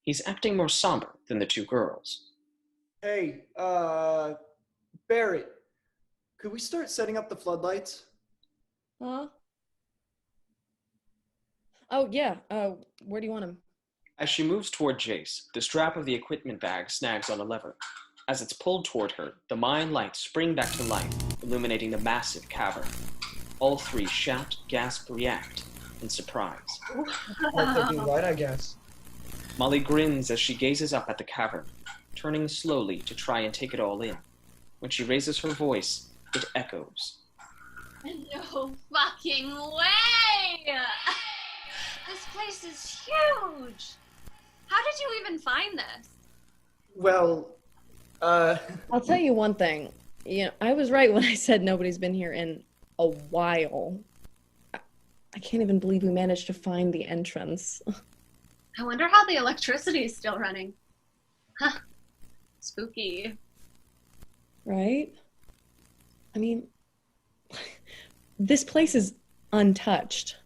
He's acting more somber than the two girls. Hey, Barrett, could we start setting up the floodlights? Huh? Oh, yeah. Where do you want him? As she moves toward Jace, the strap of the equipment bag snags on a lever. As it's pulled toward her, the mine lights spring back to life, illuminating the massive cavern. All three shout, gasp, react in surprise. Like looking right, I guess. Molly grins as she gazes up at the cavern, turning slowly to try and take it all in. When she raises her voice, it echoes. No fucking way! This place is huge! How did you even find this? Well, I'll tell you one thing. I was right when I said nobody's been here in a while. I can't even believe we managed to find the entrance. I wonder how the electricity is still running. Huh. Spooky. Right? I mean, this place is untouched.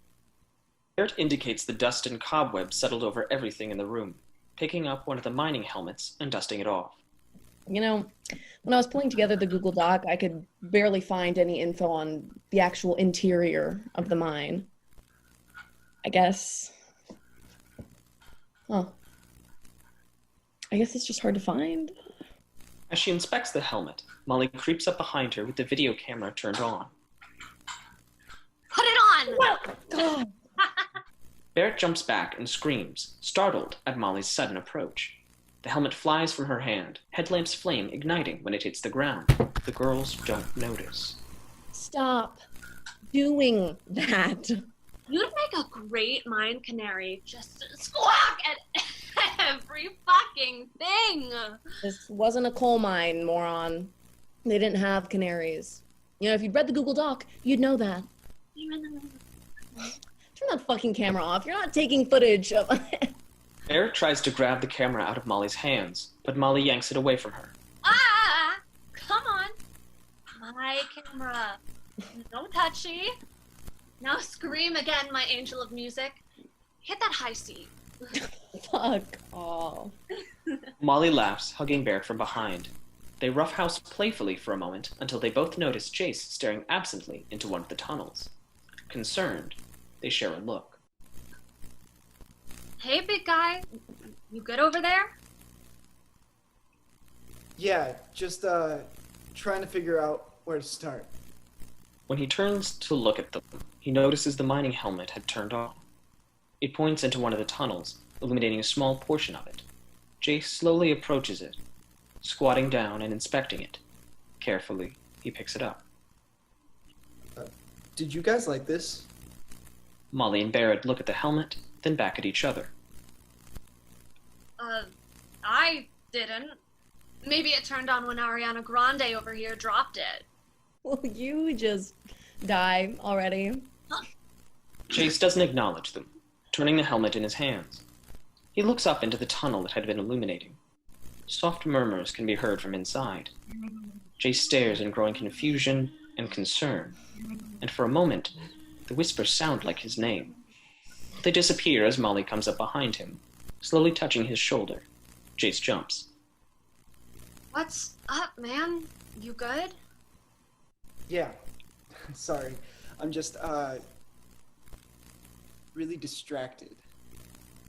Barrett indicates the dust and cobwebs settled over everything in the room, picking up one of the mining helmets and dusting it off. When I was pulling together the Google Doc, I could barely find any info on the actual interior of the mine. I guess it's just hard to find. As she inspects the helmet, Molly creeps up behind her with the video camera turned on. Put it on! God. Barrett jumps back and screams, startled at Molly's sudden approach. The helmet flies from her hand, headlamp's flame igniting when it hits the ground. The girls don't notice. Stop doing that. You'd make a great mine canary. Just squawk at every fucking thing. This wasn't a coal mine, moron. They didn't have canaries. If you'd read the Google Doc, you'd know that. Turn that fucking camera off. You're not taking footage of... Barrett tries to grab the camera out of Molly's hands, but Molly yanks it away from her. Come on. My camera. No touchy. Now scream again, my angel of music. Hit that high C. Fuck off. Molly laughs, hugging Barrett from behind. They roughhouse playfully for a moment until they both notice Jace staring absently into one of the tunnels. Concerned, they share a look. Hey, big guy. You good over there? Yeah, just trying to figure out where to start. When he turns to look at them, he notices the mining helmet had turned on. It points into one of the tunnels, illuminating a small portion of it. Jace slowly approaches it, squatting down and inspecting it. Carefully, he picks it up. Did you guys like this? Molly and Barrett look at the helmet, then back at each other. I didn't. Maybe it turned on when Ariana Grande over here dropped it. Will you just die already? Jace doesn't acknowledge them, turning the helmet in his hands. He looks up into the tunnel that had been illuminating. Soft murmurs can be heard from inside. Jace stares in growing confusion and concern, and for a moment, the whispers sound like his name. They disappear as Molly comes up behind him, slowly touching his shoulder. Jace jumps. What's up, man? You good? Yeah. Sorry. I'm just, really distracted.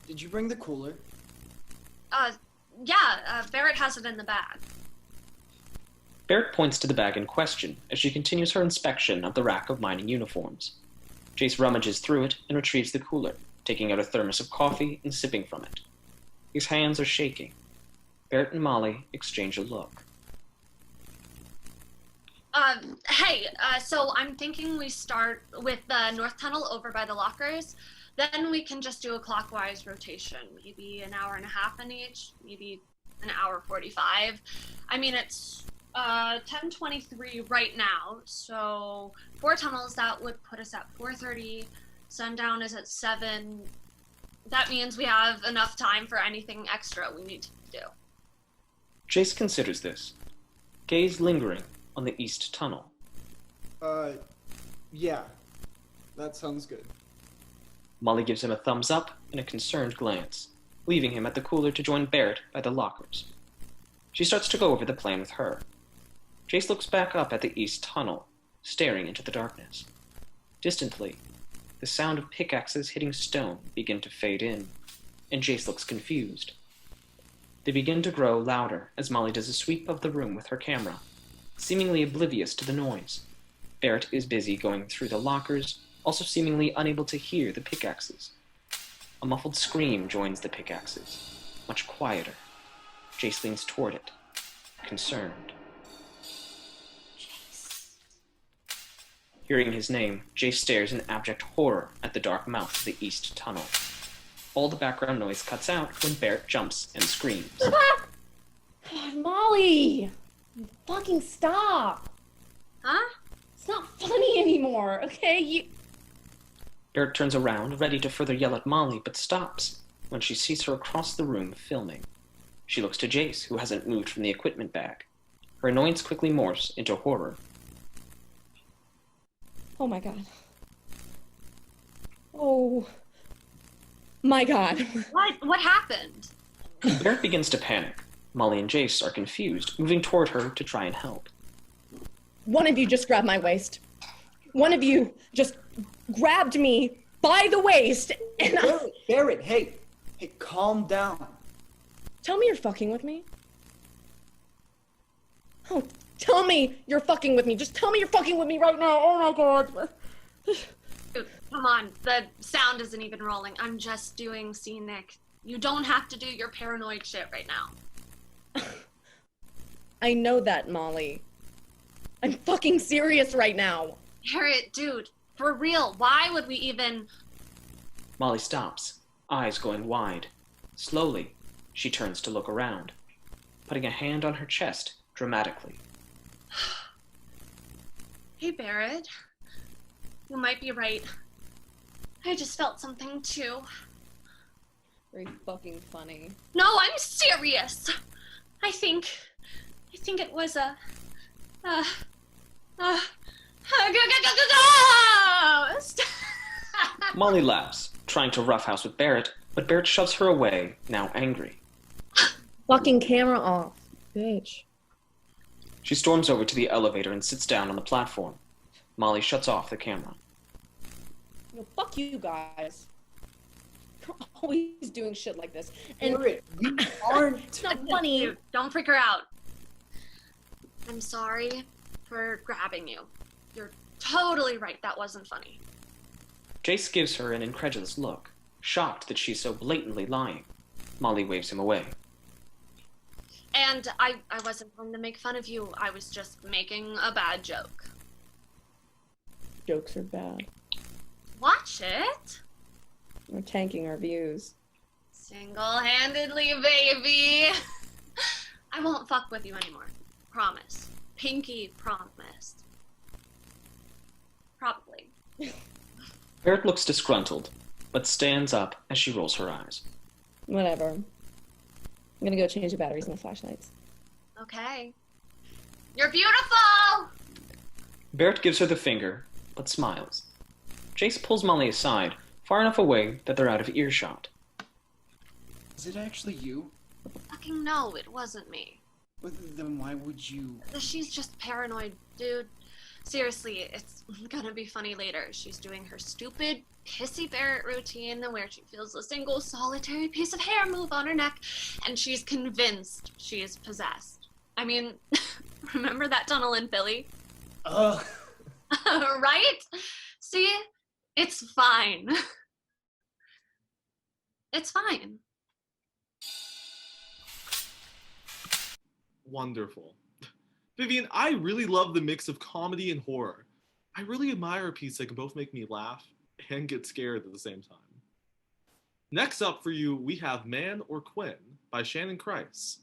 Did you bring the cooler? Yeah, Barrett has it in the bag. Barrett points to the bag in question as she continues her inspection of the rack of mining uniforms. Jace rummages through it and retrieves the cooler, taking out a thermos of coffee and sipping from it. His hands are shaking. Barrett and Molly exchange a look. Hey, so I'm thinking we start with the north tunnel over by the lockers. Then we can just do a clockwise rotation. Maybe an hour and a half in each, maybe an hour 45. I mean, it's 10:23 right now, so 4 tunnels, that would put us at 4:30. Sundown is at 7. That means we have enough time for anything extra we need to do. Jace considers this, gaze lingering on the east tunnel. Yeah. That sounds good. Molly gives him a thumbs up and a concerned glance, leaving him at the cooler to join Barrett by the lockers. She starts to go over the plan with her. Jace looks back up at the east tunnel, staring into the darkness. Distantly, the sound of pickaxes hitting stone begin to fade in, and Jace looks confused. They begin to grow louder as Molly does a sweep of the room with her camera, seemingly oblivious to the noise. Barrett is busy going through the lockers, also seemingly unable to hear the pickaxes. A muffled scream joins the pickaxes, much quieter. Jace leans toward it, concerned. Jace. Hearing his name, Jace stares in abject horror at the dark mouth of the east tunnel. All the background noise cuts out when Barrett jumps and screams. God, Molly! Fucking stop! Huh? It's not funny anymore, okay? Barrett turns around, ready to further yell at Molly, but stops when she sees her across the room filming. She looks to Jace, who hasn't moved from the equipment bag. Her annoyance quickly morphs into horror. Oh my god. Oh my god. What happened? Barrett begins to panic. Molly and Jace are confused, moving toward her to try and help. One of you just grabbed my waist. One of you just grabbed me by the waist and Barrett, hey, calm down. Tell me you're fucking with me. Oh, tell me you're fucking with me. Just tell me you're fucking with me right now. Oh my god. Dude, come on, the sound isn't even rolling. I'm just doing scenic. You don't have to do your paranoid shit right now. I know that, Molly. I'm fucking serious right now. Harriet, dude, for real, why would we even... Molly stops, eyes going wide. Slowly, she turns to look around, putting a hand on her chest dramatically. Hey, Barrett. You might be right. I just felt something, too. Very fucking funny. No, I'm serious. I think it was a ghost. Molly laughs, trying to roughhouse with Barrett, but Barrett shoves her away, now angry. Fucking camera off, bitch. She storms over to the elevator and sits down on the platform. Molly shuts off the camera. Yo, fuck you guys. You're always doing shit like this. And Barrett, you aren't. it's not funny. Dude, don't freak her out. I'm sorry for grabbing you. You're totally right, that wasn't funny. Jace gives her an incredulous look, shocked that she's so blatantly lying. Molly waves him away. And I wasn't going to make fun of you. I was just making a bad joke. Jokes are bad. Watch it. We're tanking our views. Single-handedly, baby. I won't fuck with you anymore. Promise. Pinky promise. Probably. Barrett looks disgruntled, but stands up as she rolls her eyes. Whatever. I'm gonna go change the batteries in the flashlights. Okay. You're beautiful! Barrett gives her the finger, but smiles. Jace pulls Molly aside, far enough away that they're out of earshot. Is it actually you? Fucking no, it wasn't me. Well, then why would you? She's just paranoid, dude. Seriously, it's gonna be funny later. She's doing her stupid, pissy Barrett routine where she feels a single solitary piece of hair move on her neck, and she's convinced she is possessed. I mean, remember that tunnel in Philly? Ugh. Right? See? It's fine. It's fine. Wonderful. Vivienne, I really love the mix of comedy and horror. I really admire a piece that can both make me laugh and get scared at the same time. Next up for you, we have Man or Quinn by Shannon Kreis.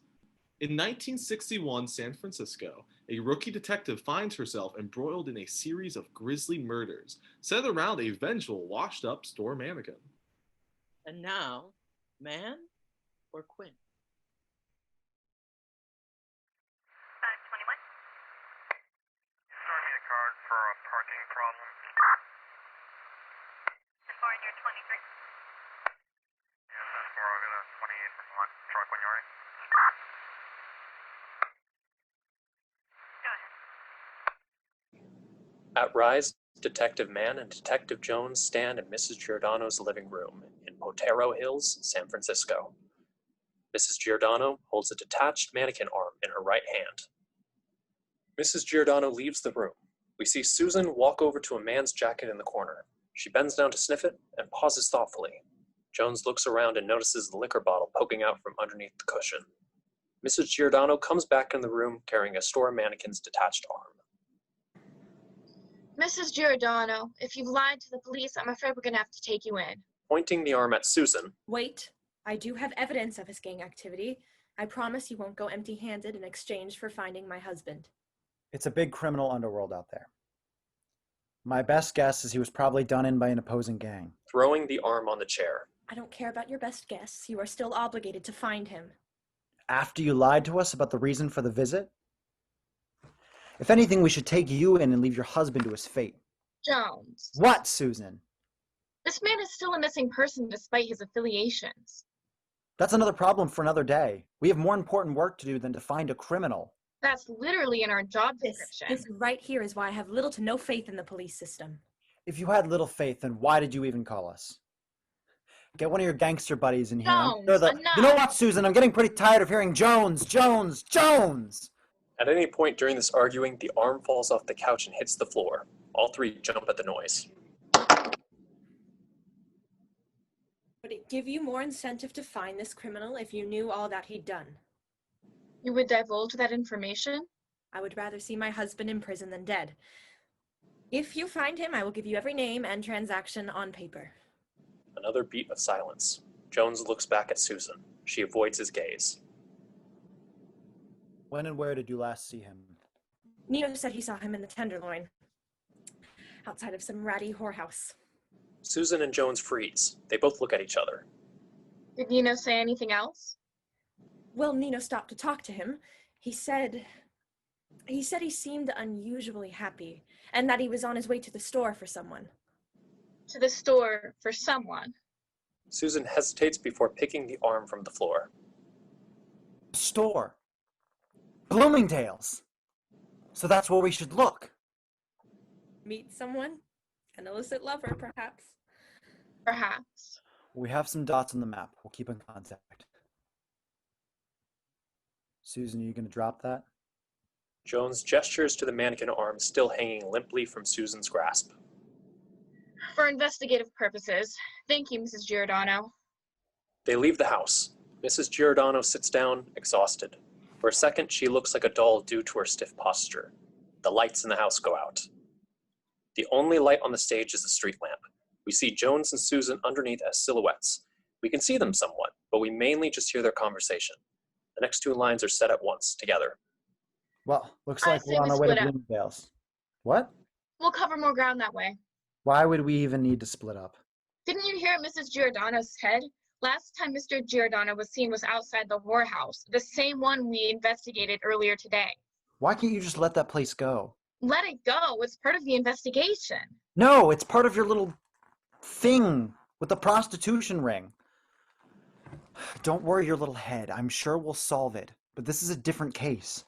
In 1961 San Francisco, a rookie detective finds herself embroiled in a series of grisly murders centered around a vengeful, washed-up store mannequin. And now, Man or Quinn? At Rise, Detective Mann and Detective Jones stand in Mrs. Giordano's living room in Potrero Hills, San Francisco. Mrs. Giordano holds a detached mannequin arm in her right hand. Mrs. Giordano leaves the room. We see Susan walk over to a man's jacket in the corner. She bends down to sniff it and pauses thoughtfully. Jones looks around and notices the liquor bottle poking out from underneath the cushion. Mrs. Giordano comes back in the room carrying a store mannequin's detached arm. Mrs. Giordano, if you've lied to the police, I'm afraid we're gonna have to take you in. Pointing the arm at Susan. Wait, I do have evidence of his gang activity. I promise you won't go empty-handed in exchange for finding my husband. It's a big criminal underworld out there. My best guess is he was probably done in by an opposing gang. Throwing the arm on the chair. I don't care about your best guess. You are still obligated to find him. After you lied to us about the reason for the visit? If anything, we should take you in and leave your husband to his fate. Jones. What, Susan? This man is still a missing person despite his affiliations. That's another problem for another day. We have more important work to do than to find a criminal. That's literally in our job description. This right here is why I have little to no faith in the police system. If you had little faith, then why did you even call us? Get one of your gangster buddies in here. Jones, You know what, Susan? I'm getting pretty tired of hearing Jones, Jones, Jones! At any point during this arguing, the arm falls off the couch and hits the floor. All three jump at the noise. Would it give you more incentive to find this criminal if you knew all that he'd done? You would divulge that information? I would rather see my husband in prison than dead. If you find him, I will give you every name and transaction on paper. Another beat of silence. Jones looks back at Susan. She avoids his gaze. When and where did you last see him? Nino said he saw him in the Tenderloin, outside of some ratty whorehouse. Susan and Jones freeze. They both look at each other. Did Nino say anything else? Well, Nino stopped to talk to him. He said he seemed unusually happy, and that he was on his way to the store for someone. To the store for someone? Susan hesitates before picking the arm from the floor. Store. Bloomingdale's. So that's where we should look. Meet someone? An illicit lover, perhaps. Perhaps. We have some dots on the map. We'll keep in contact. Susan, are you going to drop that? Jones gestures to the mannequin arm still hanging limply from Susan's grasp. For investigative purposes. Thank you, Mrs. Giordano. They leave the house. Mrs. Giordano sits down, exhausted. For a second, she looks like a doll due to her stiff posture. The lights in the house go out. The only light on the stage is the street lamp. We see Jones and Susan underneath as silhouettes. We can see them somewhat, but we mainly just hear their conversation. The next two lines are said at once, together. Well, looks like we're on our way to Bloomingdale's. What? We'll cover more ground that way. Why would we even need to split up? Didn't you hear Mrs. Giordano's head? Last time Mr. Giordano was seen was outside the whorehouse, the same one we investigated earlier today. Why can't you just let that place go? Let it go. It's part of the investigation. No, it's part of your little thing with the prostitution ring. Don't worry your little head. I'm sure we'll solve it. But this is a different case.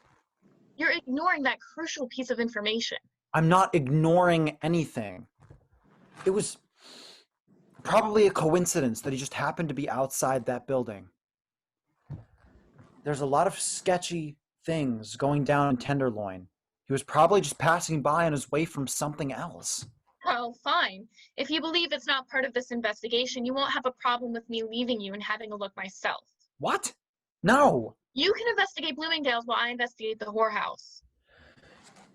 You're ignoring that crucial piece of information. I'm not ignoring anything. It was probably a coincidence that he just happened to be outside that building. There's a lot of sketchy things going down in Tenderloin. He was probably just passing by on his way from something else. Well, fine. If you believe it's not part of this investigation, you won't have a problem with me leaving you and having a look myself. What? No. You can investigate Bloomingdale's while I investigate the whorehouse.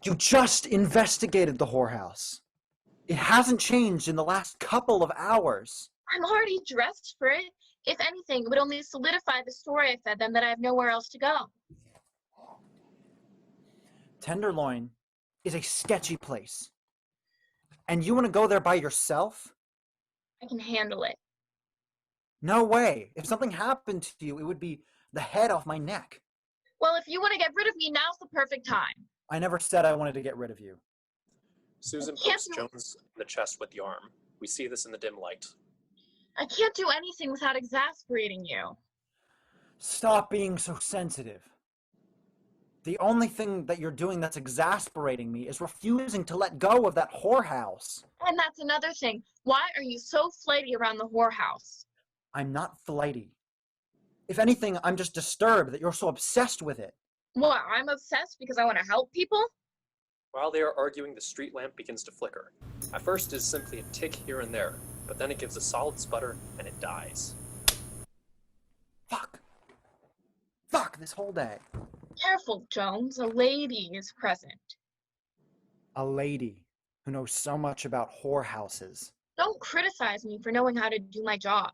You just investigated the whorehouse. It hasn't changed in the last couple of hours. I'm already dressed for it. If anything, it would only solidify the story I fed them that I have nowhere else to go. Tenderloin is a sketchy place. And you want to go there by yourself? I can handle it. No way. If something happened to you, it would be the head off my neck. Well, if you want to get rid of me, now's the perfect time. I never said I wanted to get rid of you. Susan pokes Jones in the chest with the arm. We see this in the dim light. I can't do anything without exasperating you. Stop being so sensitive. The only thing that you're doing that's exasperating me is refusing to let go of that whorehouse. And that's another thing. Why are you so flighty around the whorehouse? I'm not flighty. If anything, I'm just disturbed that you're so obsessed with it. What, I'm obsessed because I want to help people? While they are arguing, the street lamp begins to flicker. At first it is simply a tick here and there, but then it gives a solid sputter and it dies. Fuck this whole day. Careful, Jones. A lady is present. A lady who knows so much about whorehouses. Don't criticize me for knowing how to do my job.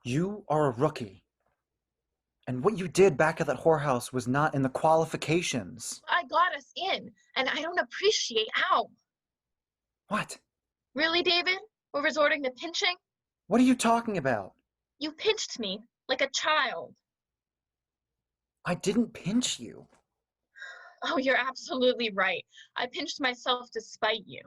You are a rookie. And what you did back at that whorehouse was not in the qualifications. I got us in, and I don't appreciate how. What? Really, David? We're resorting to pinching? What are you talking about? You pinched me like a child. I didn't pinch you. Oh, you're absolutely right. I pinched myself to spite you.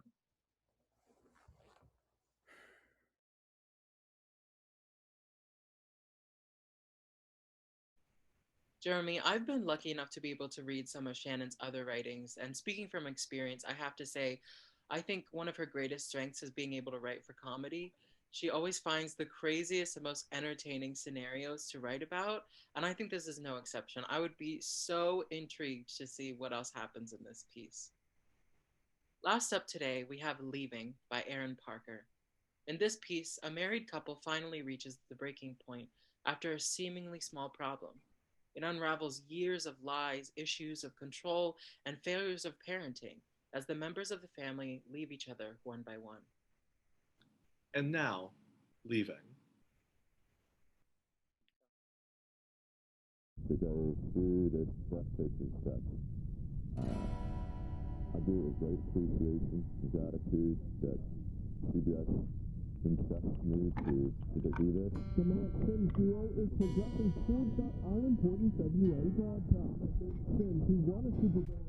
Jeremy, I've been lucky enough to be able to read some of Shannon's other writings, and speaking from experience, I have to say, I think one of her greatest strengths is being able to write for comedy. She always finds the craziest and most entertaining scenarios to write about, and I think this is no exception. I would be so intrigued to see what else happens in this piece. Last up today, we have Leaving by Aaron Parker. In this piece, a married couple finally reaches the breaking point after a seemingly small problem. It unravels years of lies, issues of control, and failures of parenting as the members of the family leave each other one by one. And now, Leaving. I do it with great appreciation and gratitude that CBS entrusted me to do this. The Sin Duo is progressing towards that all-important February broadcast. Sin, who won a Super Bowl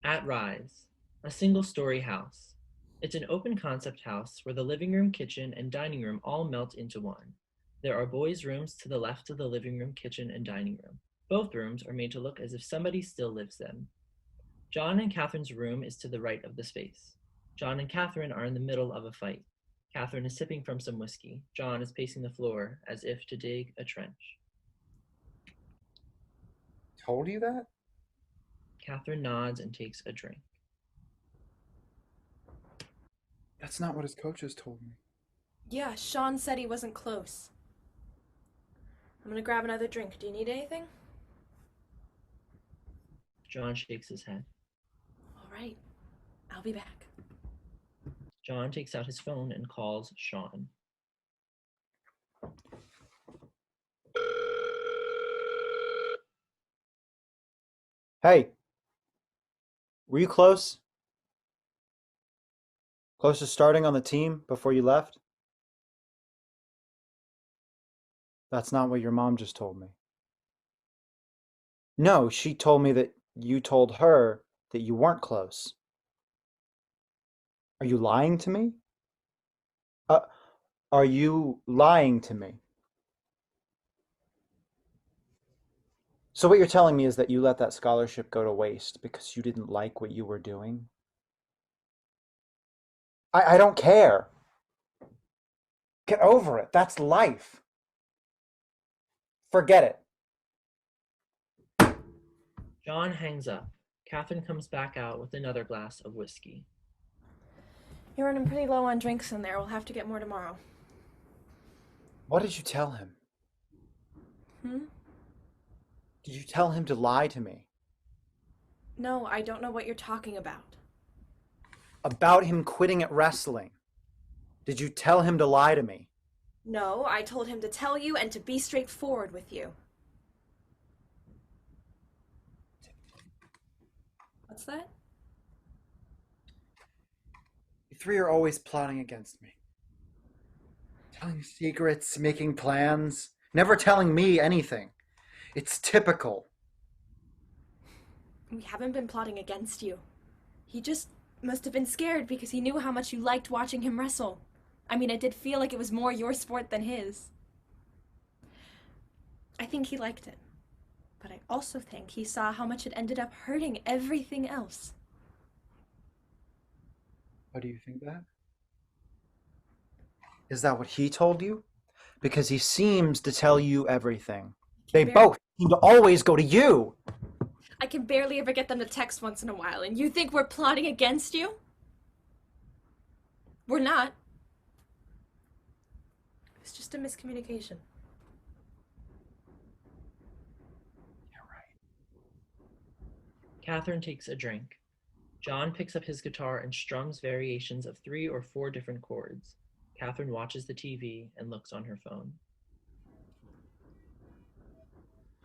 At Rise, a single-story house. It's an open-concept house where the living room, kitchen, and dining room all melt into one. There are boys' rooms to the left of the living room, kitchen, and dining room. Both rooms are made to look as if somebody still lives them. John and Catherine's room is to the right of the space. John and Catherine are in the middle of a fight. Catherine is sipping from some whiskey. John is pacing the floor as if to dig a trench. told you that? Catherine nods and takes a drink. That's not what his coaches told me. Yeah, Sean said he wasn't close. I'm gonna grab another drink. Do you need anything? John shakes his head. All right. I'll be back. John takes out his phone and calls Sean. Hey. Were you close? Close to starting on the team before you left? That's not what your mom just told me. No, she told me that you told her that you weren't close. Are you lying to me? Are you lying to me? So what you're telling me is that you let that scholarship go to waste because you didn't like what you were doing? I don't care. Get over it. That's life. Forget it. John hangs up. Catherine comes back out with another glass of whiskey. You're running pretty low on drinks in there. We'll have to get more tomorrow. What did you tell him? Did you tell him to lie to me? No, I don't know what you're talking about. About him quitting at wrestling. Did you tell him to lie to me? No, I told him to tell you and to be straightforward with you. What's that? You three are always plotting against me. Telling secrets, making plans, never telling me anything. It's typical. We haven't been plotting against you. He just must have been scared because he knew how much you liked watching him wrestle. I mean, it did feel like it was more your sport than his. I think he liked it. But I also think he saw how much it ended up hurting everything else. Why do you think that? Is that what he told you? Because he seems to tell you everything. They both seem to always go to you. I can barely ever get them to text once in a while, and you think we're plotting against you? We're not. It's just a miscommunication. Catherine takes a drink. John picks up his guitar and strums variations of 3 or 4 different chords. Catherine watches the TV and looks on her phone.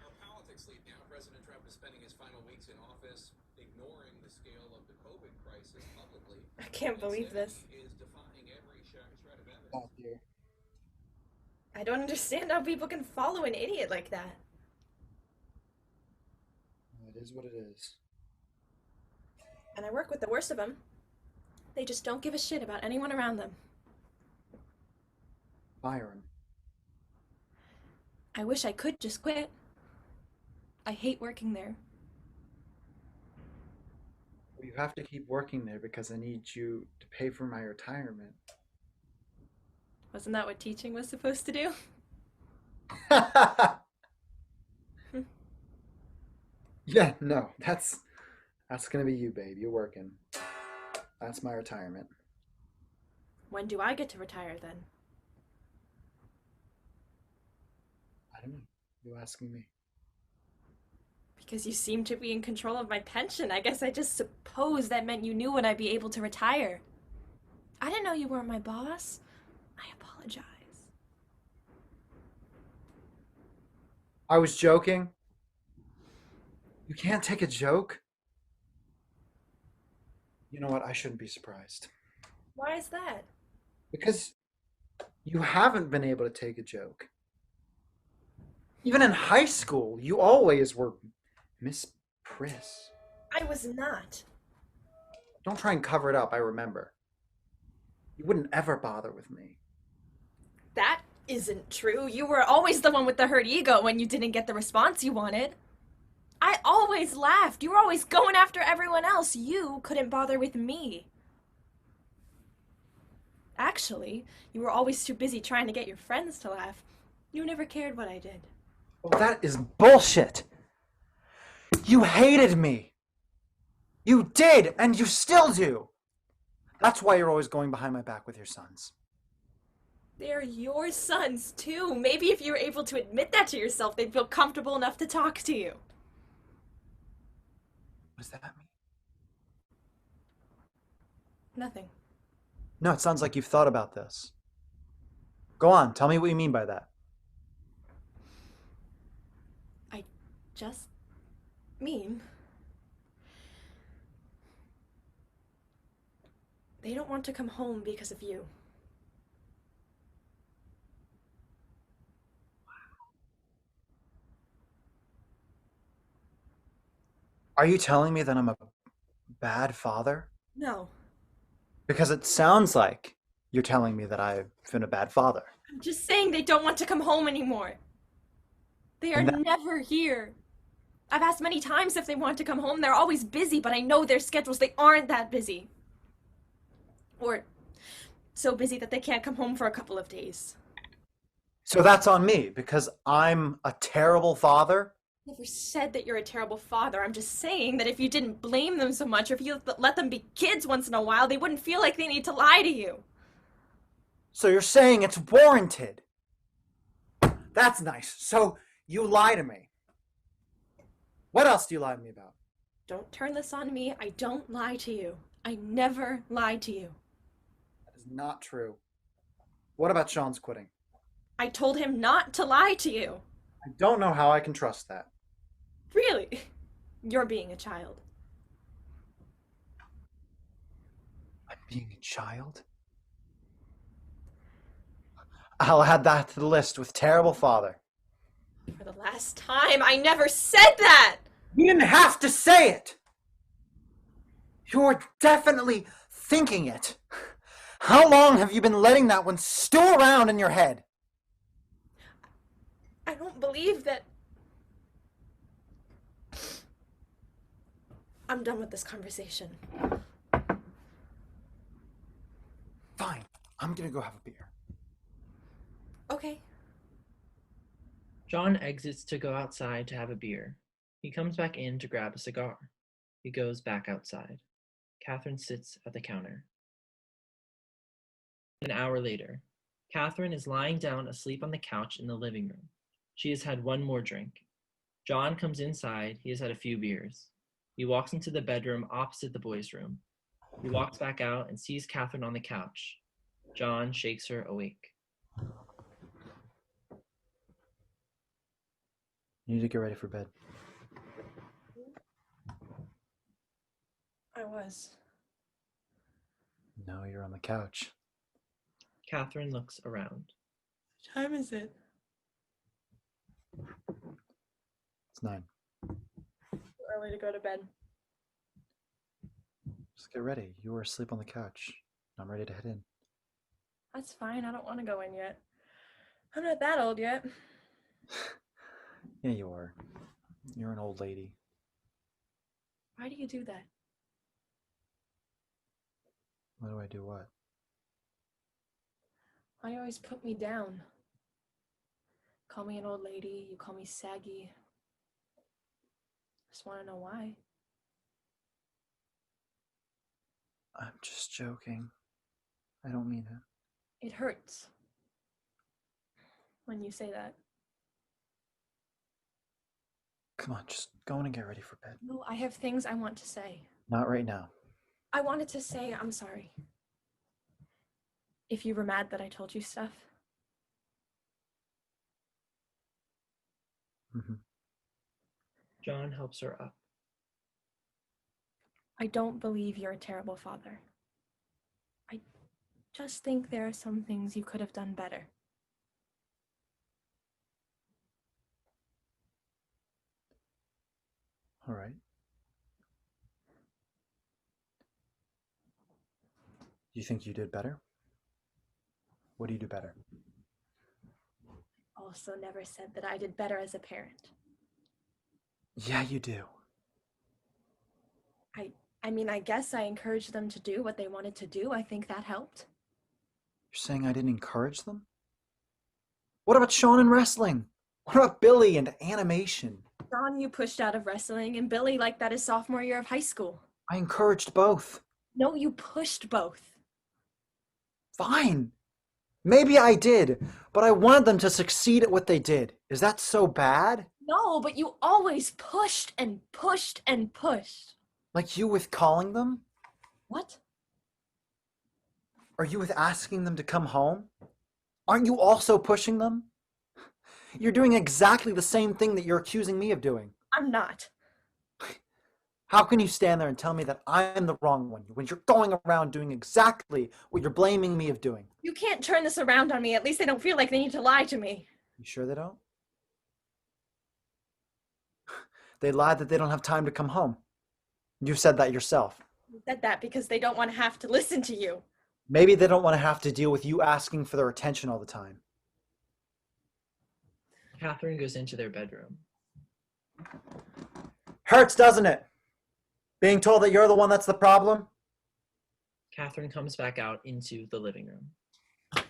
Our politics lead now. President Trump is spending his final weeks in office ignoring the scale of the COVID crisis publicly. I can't believe this. He is defying every shred of evidence. I don't understand how people can follow an idiot like that. It is what it is. And I work with the worst of them. They just don't give a shit about anyone around them. Fire him. I wish I could just quit. I hate working there. Well, you have to keep working there because I need you to pay for my retirement. Wasn't that what teaching was supposed to do? Yeah, no, that's gonna be you, babe. You're working. That's my retirement. When do I get to retire then? I don't know. You asking me? Because you seem to be in control of my pension. I guess I just supposed that meant you knew when I'd be able to retire. I didn't know you weren't my boss. I apologize. I was joking. You can't take a joke. You know what? I shouldn't be surprised. Why is that? Because you haven't been able to take a joke. Even in high school, you always were Miss Priss. I was not. Don't try and cover it up, I remember. You wouldn't ever bother with me. That isn't true. You were always the one with the hurt ego when you didn't get the response you wanted. I always laughed. You were always going after everyone else. You couldn't bother with me. Actually, you were always too busy trying to get your friends to laugh. You never cared what I did. Well, that is bullshit. You hated me. You did, and you still do. That's why you're always going behind my back with your sons. They're your sons, too. Maybe if you were able to admit that to yourself, they'd feel comfortable enough to talk to you. What does that mean? Nothing. No, it sounds like you've thought about this. Go on, tell me what you mean by that. I just mean they don't want to come home because of you. Are you telling me that I'm a bad father? No. Because it sounds like you're telling me that I've been a bad father. I'm just saying they don't want to come home anymore. They are never here. I've asked many times if they want to come home. They're always busy, but I know their schedules. They aren't that busy. Or so busy that they can't come home for a couple of days. So that's on me, because I'm a terrible father? I never said that you're a terrible father. I'm just saying that if you didn't blame them so much, or if you let them be kids once in a while, they wouldn't feel like they need to lie to you. So you're saying it's warranted? That's nice. So you lie to me. What else do you lie to me about? Don't turn this on me. I don't lie to you. I never lied to you. That is not true. What about Sean's quitting? I told him not to lie to you. I don't know how I can trust that. Really? You're being a child. I'm being a child? I'll add that to the list with terrible father. For the last time, I never said that! You didn't have to say it! You're definitely thinking it. How long have you been letting that one stew around in your head? I don't believe that... I'm done with this conversation. Fine. I'm gonna go have a beer. Okay. John exits to go outside to have a beer. He comes back in to grab a cigar. He goes back outside. Catherine sits at the counter. An hour later, Catherine is lying down asleep on the couch in the living room. She has had one more drink. John comes inside. He has had a few beers. He walks into the bedroom opposite the boys' room. He walks back out and sees Catherine on the couch. John shakes her awake. You need to get ready for bed. I was. No, you're on the couch. Catherine looks around. What time is it? It's 9. Too early to go to bed. Just get ready. You were asleep on the couch. I'm ready to head in. That's fine. I don't want to go in yet. I'm not that old yet. Yeah, you are. You're an old lady. Why do you do that? Why do I do what? Why do you always put me down? Call me an old lady. You call me saggy. Just want to know why. I'm just joking. I don't mean it. It hurts when you say that. Come on, just go in and get ready for bed. No, I have things I want to say. Not right now. I wanted to say I'm sorry. If you were mad that I told you stuff. Mm-hmm. John helps her up. I don't believe you're a terrible father. I just think there are some things you could have done better. All right. You think you did better? What do you do better? Also never said that I did better as a parent. Yeah, you do. I mean, I guess I encouraged them to do what they wanted to do. I think that helped. You're saying I didn't encourage them? What about Sean and wrestling? What about Billy and animation? John, you pushed out of wrestling, and Billy liked that his sophomore year of high school. I encouraged both. No, you pushed both. Fine. Maybe I did, but I wanted them to succeed at what they did. Is that so bad? No, but you always pushed and pushed and pushed. Like you with calling them? What? Are you with asking them to come home? Aren't you also pushing them? You're doing exactly the same thing that you're accusing me of doing. I'm not. How can you stand there and tell me that I'm the wrong one when you're going around doing exactly what you're blaming me of doing? You can't turn this around on me. At least they don't feel like they need to lie to me. You sure they don't? They lied that they don't have time to come home. You said that yourself. You said that because they don't want to have to listen to you. Maybe they don't want to have to deal with you asking for their attention all the time. Catherine goes into their bedroom. Hurts, doesn't it? Being told that you're the one that's the problem? Catherine comes back out into the living room.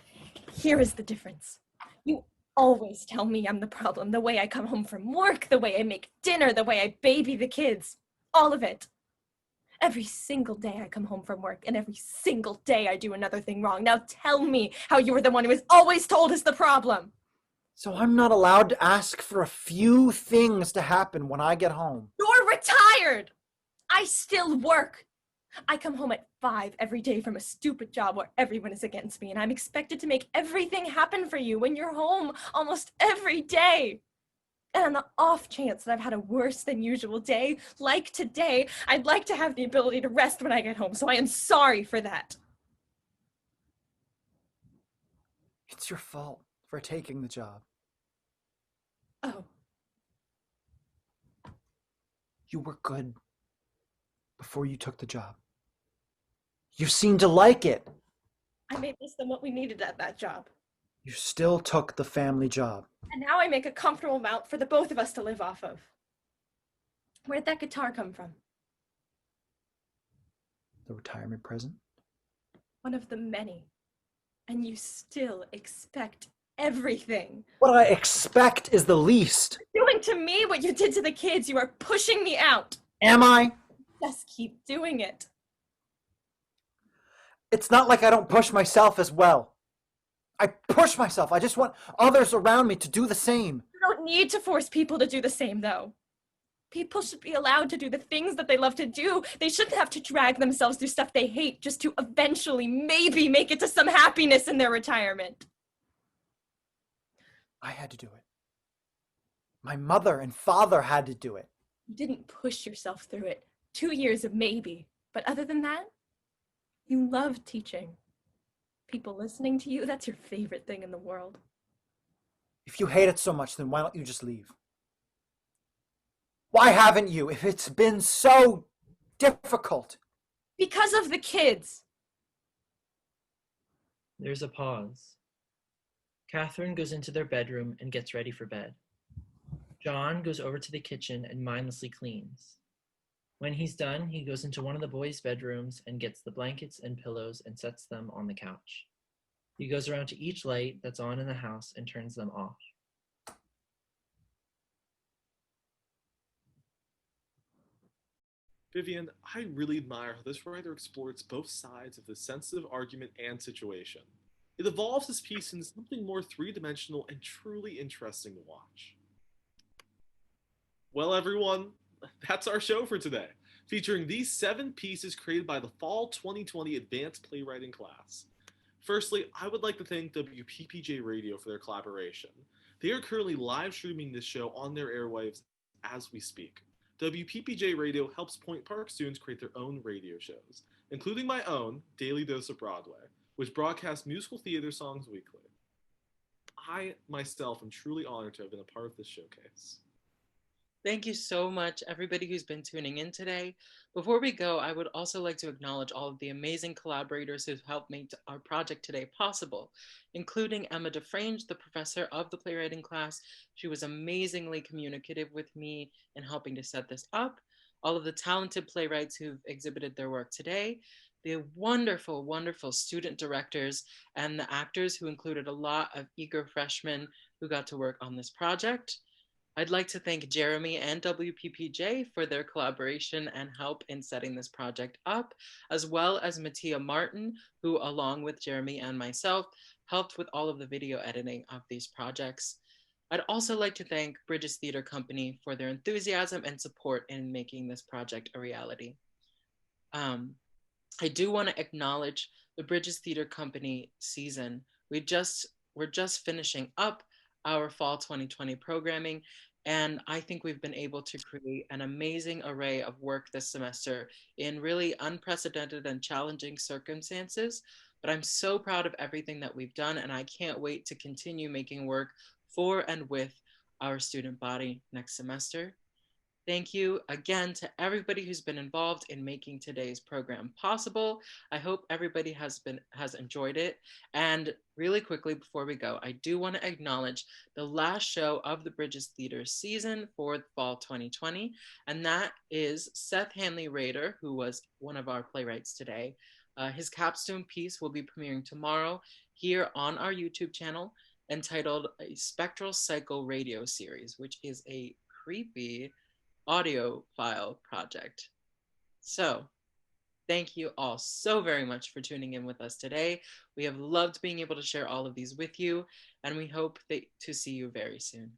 Here is the difference. You always tell me I'm the problem. The way I come home from work, the way I make dinner, the way I baby the kids. All of it. Every single day I come home from work, and every single day I do another thing wrong. Now tell me how you were the one who was always told is the problem. So I'm not allowed to ask for a few things to happen when I get home. You're retired! I still work. I come home at 5 every day from a stupid job where everyone is against me, and I'm expected to make everything happen for you when you're home almost every day. And on the off chance that I've had a worse than usual day, like today, I'd like to have the ability to rest when I get home, so I am sorry for that. It's your fault for taking the job. Oh. You were good before you took the job. You seemed to like it. I made less than what we needed at that job. You still took the family job. And now I make a comfortable amount for the both of us to live off of. Where did that guitar come from? The retirement present? One of the many. And you still expect everything. What I expect is the least. You're doing to me what you did to the kids. You are pushing me out. Am I? Just keep doing it. It's not like I don't push myself as well. I push myself. I just want others around me to do the same. You don't need to force people to do the same, though. People should be allowed to do the things that they love to do. They shouldn't have to drag themselves through stuff they hate just to eventually maybe make it to some happiness in their retirement. I had to do it. My mother and father had to do it. You didn't push yourself through it. 2 years of maybe. But other than that, you love teaching. People listening to you, that's your favorite thing in the world. If you hate it so much, then why don't you just leave? Why haven't you, if it's been so difficult? Because of the kids. There's a pause. Catherine goes into their bedroom and gets ready for bed. John goes over to the kitchen and mindlessly cleans. When he's done, he goes into one of the boys' bedrooms and gets the blankets and pillows and sets them on the couch. He goes around to each light that's on in the house and turns them off. Vivienne, I really admire how this writer explores both sides of the sensitive argument and situation. It evolves this piece into something more three-dimensional and truly interesting to watch. Well, everyone, that's our show for today, featuring these 7 pieces created by the Fall 2020 Advanced Playwriting class. Firstly, I would like to thank WPPJ Radio for their collaboration. They are currently live streaming this show on their airwaves as we speak. WPPJ Radio helps Point Park students create their own radio shows, including my own, Daily Dose of Broadway, which broadcasts musical theater songs weekly. I, myself, am truly honored to have been a part of this showcase. Thank you so much, everybody who's been tuning in today. Before we go, I would also like to acknowledge all of the amazing collaborators who've helped make our project today possible, including Emma DeFrange, the professor of the playwriting class. She was amazingly communicative with me in helping to set this up. All of the talented playwrights who've exhibited their work today, the wonderful, wonderful student directors, and the actors who included a lot of eager freshmen who got to work on this project. I'd like to thank JERAMIE and WPPJ for their collaboration and help in setting this project up, as well as Mattia Martin, who along with JERAMIE and myself, helped with all of the video editing of these projects. I'd also like to thank Bridges Theater Company for their enthusiasm and support in making this project a reality. I do want to acknowledge the Bridges Theater Company season. We're just finishing up our fall 2020 programming, and I think we've been able to create an amazing array of work this semester in really unprecedented and challenging circumstances. But I'm so proud of everything that we've done, and I can't wait to continue making work for and with our student body next semester. Thank you again to everybody who's been involved in making today's program possible. I hope everybody has enjoyed it. And really quickly before we go, I do want to acknowledge the last show of the Bridges Theater season for fall 2020, and that is Seth Hanley Rader, who was one of our playwrights today. His capstone piece will be premiering tomorrow here on our YouTube channel, entitled A Spectral Cycle Radio Series, which is a creepy audio file project. So thank you all so very much for tuning in with us today. We have loved being able to share all of these with you, and we hope to see you very soon.